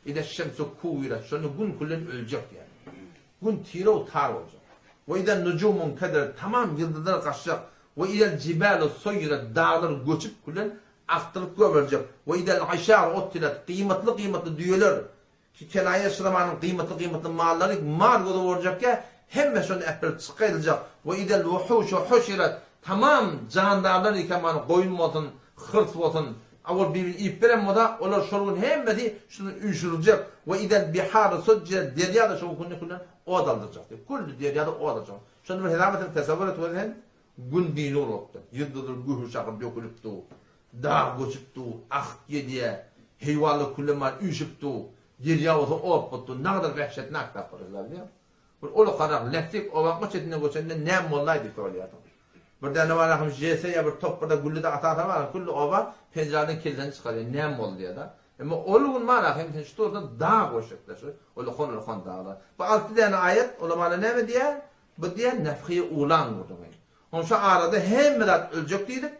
İleşşemsi Kuvirat, şunu gün kullen ölecek yani. Gün tire o tar olacak. Ve iden nucumun kader tamam yıldızlar kaçacak. Ve iden cibalı soyurat dağlar göçüp kullen aktırıp gömülecek. Ve iden aşağı ottilat kıymetli düğeler ki kenaya sıramanın kıymetli malları mal gibi olacak ya hem şunu epel çıkayılacak. Ve iden vuhuşu huşirat tamam candarlar ikamanı koyun motun hırs motun avul bir iperen moda olar şolgun hemmeti şunu üşürülecek. Ve iden biharı socca deryada şu kullen o adaldıracak. Kullu deryada o adaldıracak. Şunu bir hidametin tesavvur et verin gün dinur oldu. Yıldıdır gühür şakır dökülüptü. Dağ göçüptü. Ah diye heyvalı kulleman üşüptü. Derya olsa olup tuttu. Ne kadar vehşet ne aktar parızlar diyor. Olu kadar leftik o vakma çetine göçende ne mollaydı söylüyordu. Bir tane var akım jese ya bir top burada güllü de ata var. Kullu ova pencereden kilden çıkarıyor. Ne mol diyor da. Ama olgun var hem şu orada dağ göçükler. Olu kon dağlar. Bu 6 tane ayet olamana ne mi diye? Bu diye nefhiye ulan vurdu. Onun şu arada hem mirat ölecek dedik.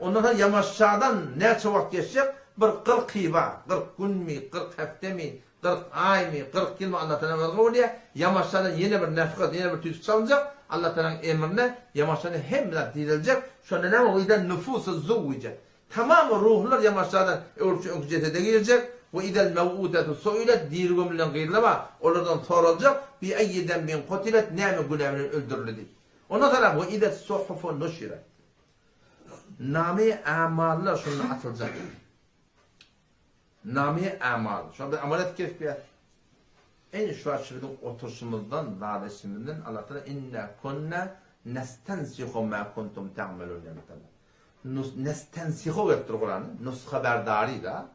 Ondan sonra yamaççadan ne çabuk geçecek? Bir 40 hiva, 40 gün mi, 40 hafta mi, 40 ay mi, 40 yıl mı anlatılan var diye yamaççadan yine bir nefkat, yine bir tüyük çalınacak. Allah Teala'nın emrine yamaçlarını hem de dirilecek. Şöyle ne o yüzden nüfusu zuvvicet. Tamamı ruhlar yamaçlardan ölçü önkücete de girecek. Ve idel mev'udetu su'ilet dirgümlen gıyrılama. Oradan sorulacak. Bi eyyiden bin kutilet nemi güleminin öldürüldü. Ondan sonra ve idel suhufu nuşiret. Nami amallar şunun atılacak. Nami amal. Şu anda amalet kesbiyat. En şu açılığın oturuşumuzdan, davetçimizden Allah Teala inna kunna nestensihu ma kuntum ta'melun demek. Nestensihu ettir Kur'an'ı. Nus haberdari da.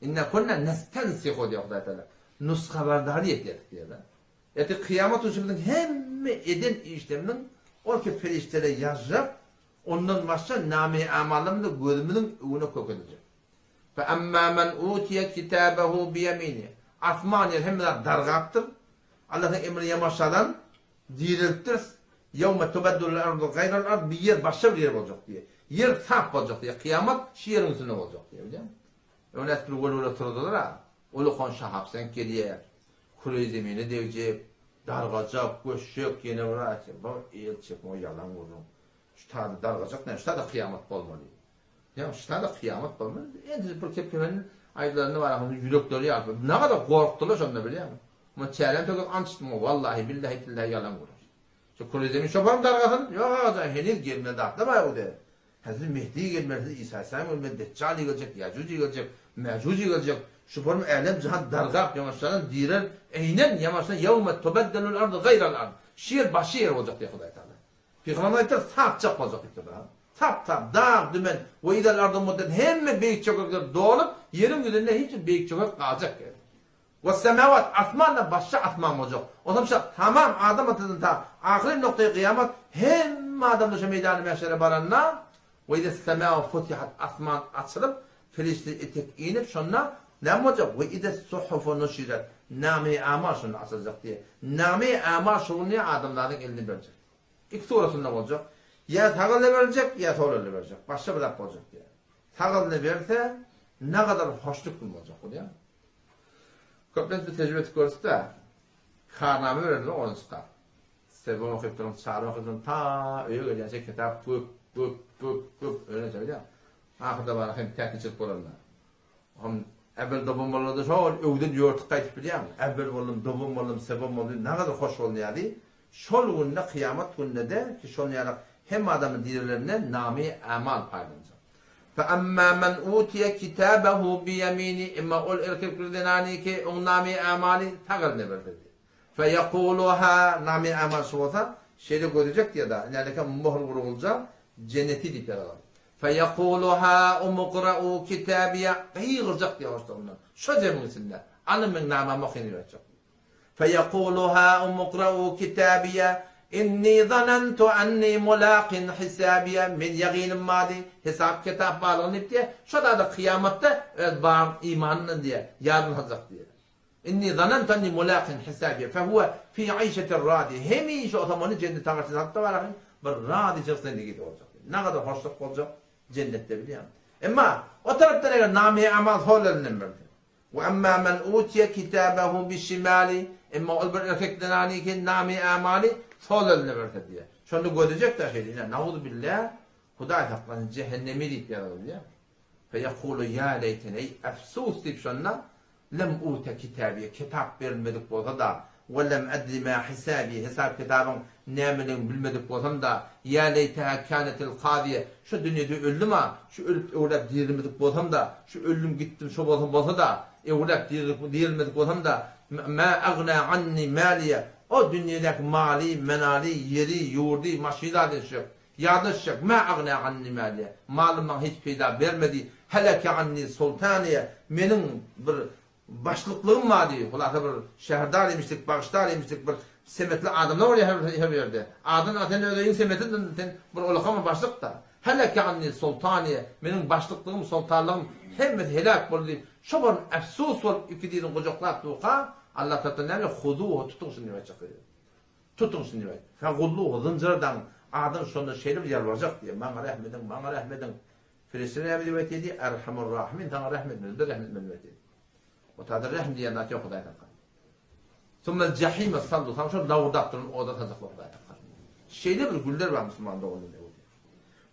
İnna kunna nestensihu diyor Allah Teala. Nus haberdari ettik diyor da. Yani kıyamet uçumuzun hem eden işleminin o ki feriştelere yazacak. Ondan başka nami amallarını da gözümünün önüne koyacak. Fe amma men utiye kitabehu biyemini. Asman yer hem de dargattır. Allah'ın emri yamaçlardan dirilttir. Yevme tubeddül ardu gayrel ard bir yer başka bir yer olacak diye. Yer saf olacak diye. Kıyamet şiirin üstüne olacak diye. Öyle ettir öyle oturdular ha. Olu kon şahap sen geriye. Kuru zemini devcek. Dargacak, göçecek, yine uğraşacak. Bak el çekme yalan vurdum. Şu tadı dargacak ne? Şu tadı kıyamet olmalı. Ya şu tadı kıyamet olmalı. En bir kepkemenin aylarında var ama yürekleri yapıyor. Ne kadar korktular sonunda biliyor musun? Ama çeyrem töküp ançtım vallahi billahi billahi yalan vurur. Şu Kurezemin şoförüm dargasın. Yok ağzı henüz gelmedi aklama o der. Hazreti Mehdi gelmedi, İsa Aleyhisselam gelmedi, Deccal gelecek, Yacuci gelecek, Mecuci gelecek. Şoförüm alem cihan dargap yamaçlarından direr. Eynen yamaçlarından yevme tubeddelul ardı gayrel ardı. Şiir başı yer olacak diye Huday Teala. Peygamber ayetler sapacak olacak diyor. Tap dağ dümen ve idel ardı muddet hem büyük çökekler dolup yerin üzerinde hiç büyük çökek kalacak yani. Ve semavat asmanla başka asman olacak. O zaman tamam adam atadın ta ahir noktaya kıyamet hem adamda şu meydanı meşere baranla ve idel semavat futihat asman açılıp filişli etek inip şunla ne olacak? Ve idel suhufu nuşiret nami amal şunu açılacak diye. Nami amal şunu adamların elini verecek. İki surasında olacak. Ya tağılını verecek ya tağılını verecek. Başka bir dakika olacak diye. Tağılını verse ne kadar hoşluk olacak o diye. Köpülen bir tecrübe tıkıyoruz da karname verirler onu çıkar. Sebon okuyup durun, çağrı okuyup durun, ta öyle gelecek kitap pıp öyle söyle ya. Ahırda var hem tekniçilik olanlar. Hem evvel dobum olurdu şol övdün yortuk kayıp biliyor musun? Evvel oldum, dobum oldum, sebon oldum ne kadar hoş oldu yani. Şol günde kıyamet günde de ki şol yani hem adamın dilerlerine nami amal paylanacak. فَأَمَّا مَنْ اُوْتِيَ كِتَابَهُ بِيَم۪ينِ اِمَّا اُلْ اِرْكِبْرِدِنَانِي ki o nami amali tağırını verdi. فَيَقُولُهَا nami amal olsa şeyde görecek diye da ileride muhur vurulacak cenneti dipler var. فَيَقُولُهَا اُمُقْرَعُوا كِتَابِيَ kıyıracak diye hoşta onlar. Şu cemiyesinde anımın namı mokini verecek. فَيَقُولُهَا اُمُقْرَعُوا كِتَابِيَ İnni zanentu enni mulaqin hisabiye min yaqinim madi hesap kitap bağlanıp diye şu da kıyamette var imanın diye yarın olacak diye. İnni zanentu enni mulaqin hisabiye fe huve fi ayşetir radi hemi şu otomanı cennet ağacı hatta var bir radi cesine gidiyor olacak. Ne kadar hoşluk olacak cennette biliyor musun? Ama o tarafta ne nami amal hollerinin verdi. Ve amma men utiye kitabehu bi şimali imma ol bir erkekten ki nami amali sol eline verdi diye. Şunu görecek de şeyine. Nauzu billah. Huday haklan cehennemi deyip yaralı diye. Fe yekulu ya leyteni efsus deyip şunla lem ute kitabiye kitap vermedik olsa da ve lem edri ma hisabi hesap kitabın neminin bilmedik olsam da ya leyteha kânetil kâdiye şu dünyada öldüm ha şu ölüp öğrep dirilmedik olsam da şu ölüm gittim şu olsa da öğrep dirilmedik olsam da ma agna anni maliye o dünyadaki mali, menali, yeri, yurdi, maşida deşik, yadışık, ma agna anni maliye, malımdan hiç fayda vermedi, heleke anni sultaniye, benim bir başlıklığım vardı, kulakta bir şehrdar imiştik, bağışlar imiştik, bir semetli adamlar oraya her yerde. Adın atın ödeyin semetin bir olakama başlık da, heleke anni sultaniye, benim başlıklığım, sultanlığım, hem helak buldu, şu bir efsus var, iki dinin kucaklar tuğka, Allah Teala huduhu tutun şunu diye çakıyor. Tutun şunu diye. Fagulluhu zıncırdan adın sonunda şeyler yalvaracak diye. Bana rahmedin. Filistin'e rahmet dedi. Erhamur rahimin. Sana rahmet dedi. O tadır rahm diye anlatıyor Huday'dan. Sonra cehime sallu. Tam şu lavdaktırın oda tazaklı Huday'dan. şeyde bir güller var Müslümanda onun diyor.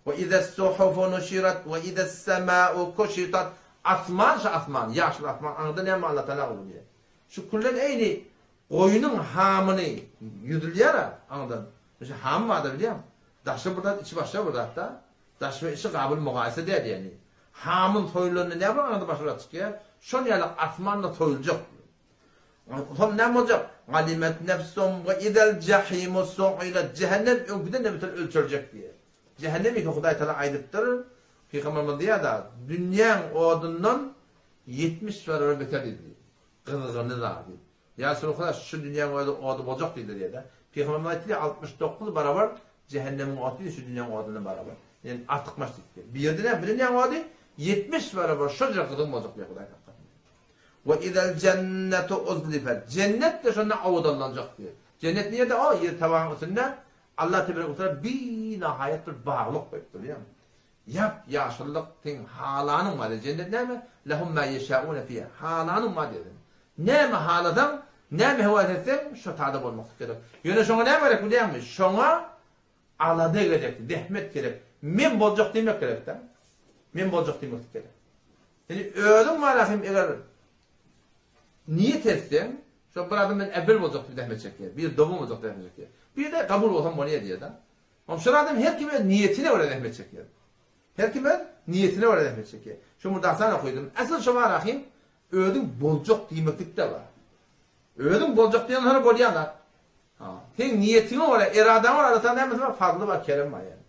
Ve ize's-suhufu nushirat ve ize's-semâ'u kushitat. Asman şu asman, yaşlı asman. Anında ne mi Allah Teala olur diye. Şu kullen eyni oyunun hamını yüdülüyor ya anladan. Mesela ham vardı biliyor musun? Daşı burada, içi başka burada hatta. Daşı ve içi kabul mukayese der yani. Hamın toyluğunu ne yapar anladı başka çıkıyor. Şun yani asmanla toyulacak. Tam ne olacak? Alimet nefsum ve idel cahimu su'ilet. Cehennem önküde ne bütün ölçülecek diye. Cehennemi ki Huday Teala aydıptır. Peygamberimiz diye da dünyanın odundan 70 var beter dedi. Kızgını da dedi. Ya sonra şu dünyanın odu olacak dedi diye de. Peygamberimiz diye 69 beraber cehennemin odu şu dünyanın odundan beraber. Yani artıkmaş dedi. Bir yerde ne? Dünyanın odu 70 beraber şöyle kızgın olacak diye Huday Teala. Ve izel cennetu uzlifet. Cennet de şuna avudallanacak diye. Cennet niye de o yer tavanın üstünde Allah Teala bir nihayet bir bağlılık koyuyor ya. Yap yaşlılık tin halanın var cennet ne mi? Lehum ma yeşaun fiha. Halanın var dedim. Ne mi haladan ne mi hevadetten şu tadı olmak gerek. Yani şuna ne gerek biliyor musun? Şuna alada gerek, dehmet gerek. Men bolacak demek gerek de. Men bolacak demek gerek. Yani öldüm var ahim eğer niyet etsen şu bir adam ben evvel olacak bir dehmet çekiyor. Bir doğum olacak dehmet çekiyor. Bir de kabul olsam bunu diye de. Ama şu adam her kime niyetine öyle dehmet çekiyor. Her kime niyetine öyle dehmet çekiyor. Şu burada sana koydum. Asıl şu var ahim öldüm bolacak demeklik de var. Öldüm bolacak diyenler bolyanlar. Ha. Sen niyetine öyle iraden var arasında ne mesela fazla var kerem var yani.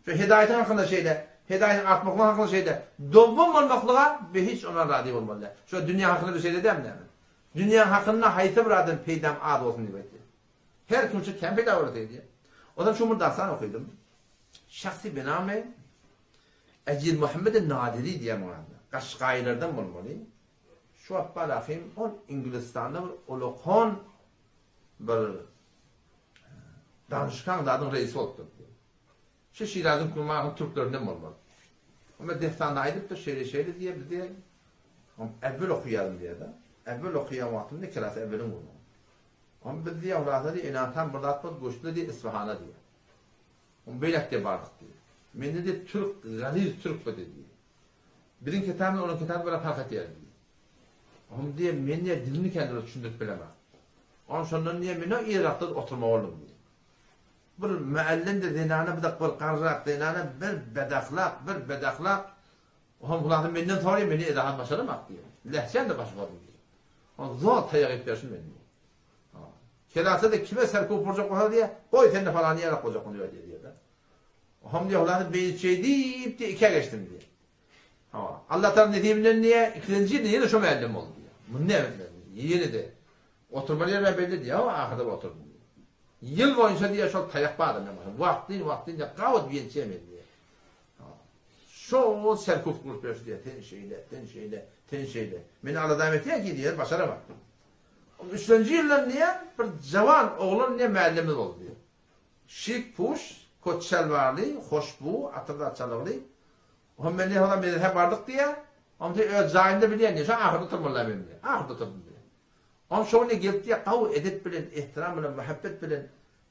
Şu hidayetin hakkında şeyde hidayetin artmakla hakkında şeyde doğum olmakla ve hiç ona razı olmalı. Şu dünya hakkında bir şey de demem. Dünya hakkında hayta bir adam peydam ad olsun diye. Her kimse kendi peyda olur diye. O zaman şu burada sana okudum. Şahsi benamı Ecil Muhammed'in Nadiri diye muhabbet. Kaşgaylardan bulmalı. Şu apalafim on İngilistan'da bir olukon bir danışkan da adın reisi oldu. Şu Şiraz'ın kurmağın Türklerinden bulmalı. Ama deftanda aydıp da şöyle diye bir diye evvel okuyalım diye de. Evvel okuyamadım ne kirası evvelin bunu. Ama biz diye avratları inantan burada atmak göçlü diye İsfahan'a diye. Onu böylekte vardık diye. Men de Türk, galiz Türk dedi diye. Birin kitabını onun kitabı böyle fark ediyor diye. Onu diye men de dilini kendine düşündürüp bilemem. Onun sonunda niye men o Irak'ta oturma oldum diye. Bir meallen de dinana bir de bir karrak dinana bir bedaklak. Onun kulağını menden soruyor beni edahat başaramak diye. Lehçen de başka diye. Onu zor tayak etmişsin beni. Kelasa da kime serkup olacak o diye. Koy sen de falan yarak olacak onu diye diye. Ham diye ulan bir şey deyip de ikiye geçtim diye. Ha. Allah Teala dediğimden niye ikinci diye de şu müellim oldu diye. Bu ne yeni de oturmalı yer ben belli diye ama ahırda oturdum diye. Yıl boyunca diye çok tayak bağladım ben. Vaktin de kavut bir şey mi diye. Şu serkup kuruluyor diye ten şeyle. Beni Allah davet ediyor ki diye başaramadım. 3. yıllar niye bir cavan oğlan niye müellimiz oldu diye. Şik puş, koçşelvarlı, hoşbu, atırda çalıqlı. Onun beni olan bir hep vardık diye. Onun diye öz zahinde bilen diye. Şu ahırda turmalar benim diye. Ahırda turdum diye. Onun şovuna gelip diye kavu edip bilen, ihtiram bilen, muhabbet bilen,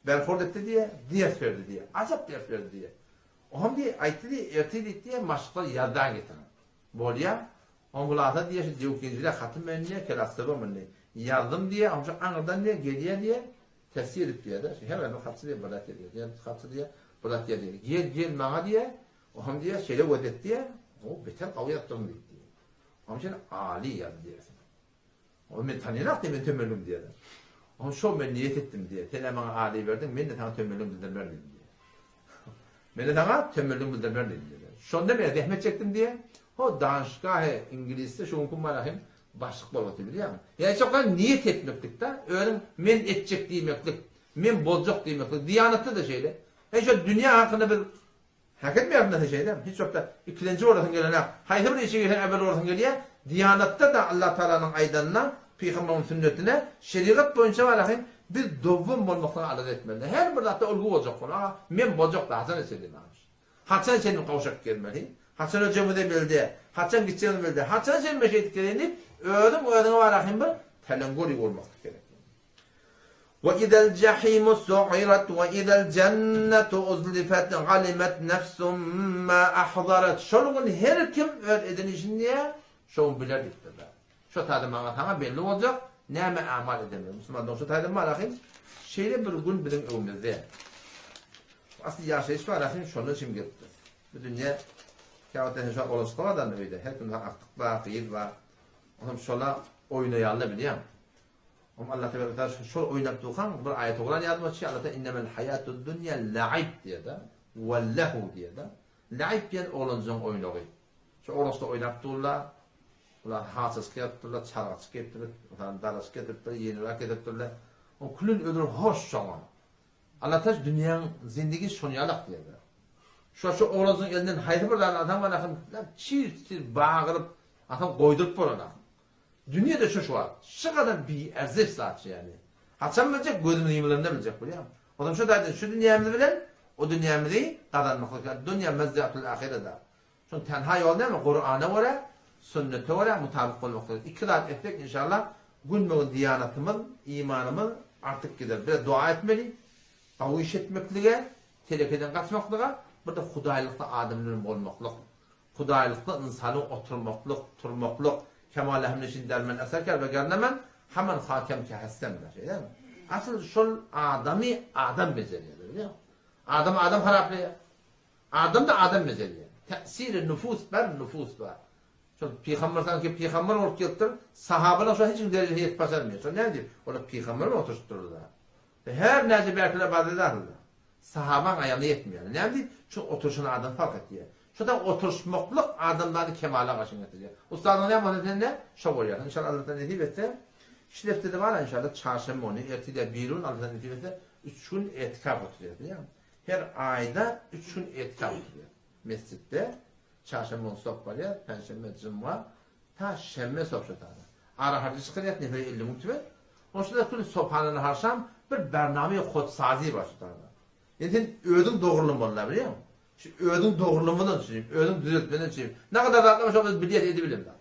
berford etti diye, diyet verdi diye. Azap diyet verdi diye. Onun diye ayıttı diye, erteydi diye maşıklar yerden getirin. Bolya, onun kulağında diye, şu diyokinciler hatım önüne, kelastıbı önüne. Yardım diye, amca anırdan diye, geliye diye, tesir edip diye de, hemen o hatsı diye, bırak diye, yani hatsı diye, bırak diye, gel bana diye, o ham diye, şeyle ödet diye, o beter kavga yaptım diye. Amca Ali yazdı diye. O ben tanıyarak diye, ben tömürlüm diye. O şu ben niyet ettim diye, sen bana Ali verdin, ben de sana tömürlüm bildirme dedim diye. Ben de sana tömürlüm bildirme dedim diye. Şonda ben zahmet çektim diye, o danışgahı İngilizce şu hukumarahim, başlık bolmadı biliyor musun? Yani çok niyet etmeklik de, öyle men edecek demeklik, men bolacak demeklik, diyanette de şeyle. Şu dünya hakkında bir hak etmiyor da şeyde, hiç yok da ikinci orasın gelene, hayır bir işe gelen evvel orasın geliyor, diyanette de Allah Teala'nın aydanına, Peygamber'in sünnetine, şeriat boyunca var ahim, bir dovun bolmaktan alet etmeli. Her bir hatta olgu olacak ona, men bolacak da Hasan Esedin almış. Hasan senin kavuşak gelmeli, Hasan hocamı da bildi, Hasan gideceğini bildi, Hasan senin meşehit gelenip, ödüm var ahim bir telengoli olmak gerek. وَإِذَا الْجَحِيمُ سُعِرَتْ وَإِذَا الْجَنَّةُ أُزْلِفَتْ عَلِمَتْ نَفْسٌ مَا أَحْضَرَتْ Şolun her kim öl edinişin diye şoğun bilir diktirler. Şu tadıma tama belli olacak. Neme amal edemiyor. Müslümandan şu tadıma bakayım. Şeyle bir gün bizim evimizde. Aslında yaşayış var. Şunu için gitti. Bu dünya kâvaten şu an olasılıklardan öyle. Her gün aktık var, kıyır var. Onun şola oynayalım biliyor musun? Allah Teala şu oynap tuğan bir ayet okuran yardım açıyor. Allah Teala innemel hayatud dunya la'ib diye de ve lehu diye de. La'ib diyen oğlanızın oyunu. Şu oğlanızda oynap tuğla ular hasız kıyaptırlar, çargıç kıyaptırlar, darası kıyaptırlar, yenirak kıyaptırlar. O külün ödür hoş şoğan. Allah Teala dünyanın zindigi şonyalak diye de. Şu oğlanızın elinden haydi bir adam var. Çir bağırıp adam koydurup var ona. Dünyada şu var. Şu kadar bir erzef saatçı yani. Haçan bilecek, gözünün yımlarında bilecek biliyor musun? Adam şu derdi, şu dünyamızı bilen, o dünyamızı kazanmaklık. Dünya mezdiyatul ahirede. Çünkü tenha yol değil mi? Kur'an'a var, sünnete var, mutabık olmaklık. İktidat ettik inşallah. Gülmeğin diyanetimiz, imanımız artık gider. Bir dua etmeli, kavu iş etmekliğe, tehlikeden kaçmaklığa, bir de hudaylıkta adımların olmaklık. Hudaylıkta insanın oturmaklık, turmaklık, kemal ehmneşin dermen eserker ve gernemen hemen hakem ki hassemler. Değil mi? Asıl şol adamı adam beceriyor. Biliyor musun? Adam haraplıyor. Adam da adam beceriyor. Tesiri nüfus var, nüfus var. Şol peygamber sanki peygamber olup geltir, sahabeler şu hiç dereceye yetmezmiyor. Şol ne diyor? Onu peygamber mi oturttururlar? Her nece belki bazı ederler. Sahaban ayağına yetmiyor. Ne diyor? Şu oturuşun adam fark ediyor. Şurada oturuşmaklık adamları kemale karşı getiriyor. Ustadın ne yapmadı ne? Şov oluyor. İnşallah Allah'tan nasip etse. Şilefte de var inşallah çarşamba onu ertede birun Allah'tan nasip etse 3 gün etikaf oturuyor biliyor musun? Her ayda 3 gün etikaf oturuyor. Mescitte çarşamba onu sok var ya, perşembe cuma ta şemme sok şu tane. Ara harcı çıkıyor ne böyle 50 muhteve. O şurada tüm sophanını harşam bir bername kodsazi var şu tane. Yani ödün doğrulamalılar biliyor musun? Şu ödün doğrulumundan söyleyeyim, ödün düzeltmeden söyleyeyim. Ne kadar rahatlamış olmaz biliyet edebilirim daha.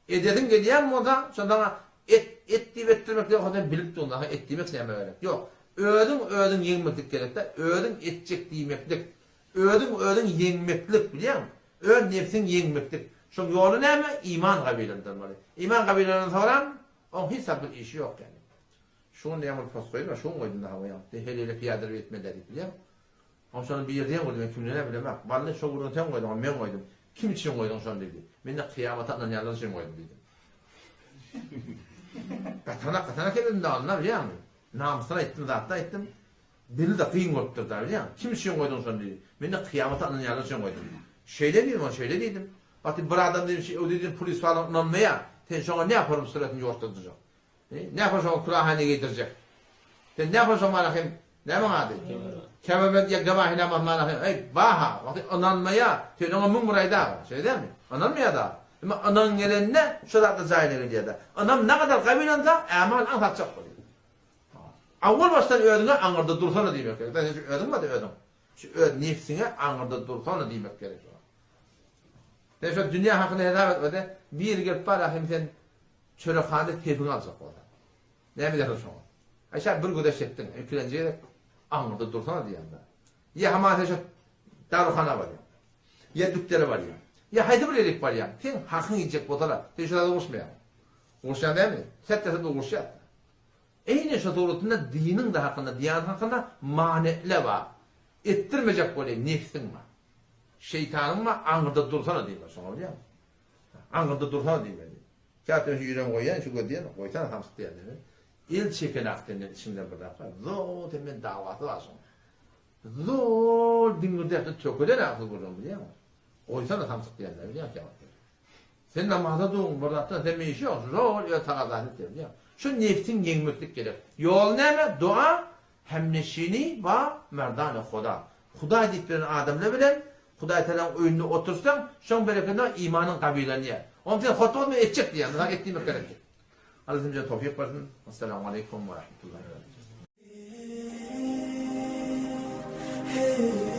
Ededim gideyim o da, sonra et deyip ettirmek diye o kadar bilip de onlara et demek sevme öyle. Yok, ödün yenmeklik gerek de, ödün etcek demeklik, ödün yenmeklik biliyor musun? Ödün nefsin yenmeklik. Şu yolu ne mi? İman kabilerinden var. İman kabilerinden sonra, onun hiç bir işi yok yani. Şunu yağmur post koydum, şunu koydum daha o yaptı. Hele piyadır etmeleri biliyor musun? Ama sonra bir yerden koydum, ben kimliğine bilemem. Bana şu kurunu ten koydum, ama ben koydum. Kim için koydun sonra dedi. Ben de kıyamata yanlar için koydum dedim. Katana kelledim de anlar biliyor musun? Namusuna ettim, zaten ettim. Dili de kıyın koyuptur da biliyor musun? Kim için koydun sonra dedi. Ben de kıyamata yanlar için koydum. Şöyle dedim. Bakın bir adam dedim, o dedim polis falan onanmaya. Sen sonra ne yaparım suratını yoğurtturacak? Ne yaparsın o kulağını giydirecek? Sen ne yaparsın bana kim? Ne bana dedi? Kemebet ya gamahine mahmana ey baha vakti ananmaya tüyünün mum burayı da şey değil mi? Ananmaya da. Ama anan gelenine şurada zayne gidiyor da. Anam ne kadar kabilansa amal anlatacak oluyor. Avval baştan ödüne anırda dursana demek gerek. Ben hiç ödüm mi de ödüm. Şu öd nefsine anırda dursana demek gerek. Ne şu dünya hakkında hesap etmede bir gelip para hem sen çörekhane tepini alacak orada. Ne mi dersin şu? Aşağı bir güdeş ettin. Filancaya anırda dursana diyende. Ya hemen şu darukhana var ya. Ya dükleri var ya. Ya haydi bir yerik var ya. Sen hakkın yiyecek botala. Sen şurada uğraşmaya. Uğraşan değil mi? Settesi de uğraşan. Eyni şu doğrultunda dinin de hakkında, diyanın hakkında manekle var. Ettirmeyecek böyle nefsin var. Şeytanın var, anırda dursana diyeyim. Sonra biliyor musun? Anırda dursana diyeyim. Kâhtemesi yüreğimi koyan, şu gödüyen, koysana hamsı diyen. İl çeken akdenler içinden bir laf var. Zor temen davası var sonra. Zor dingirde töküden aklı kurduğunu biliyor musun? Koysana hamsı diyenler biliyor musun? Sen namazda doğun, burada sen bir işi yok. Zor, öyle takazahlık diyor biliyor musun? Şu nefsin yenmeklik gerek. Yol ne mi? Dua, hemneşini ve merdane Huda. Huda edip bilen adamla bilen, Huda eten önüne otursan, şun bereketinden imanın kabileni yer. Onun için hata olmayı edecek diye. Daha ettiğime gerek. Allah'ım bize tevfik versin. Esselamu Aleyküm ve Rahmetullahi ve Berekatuhu.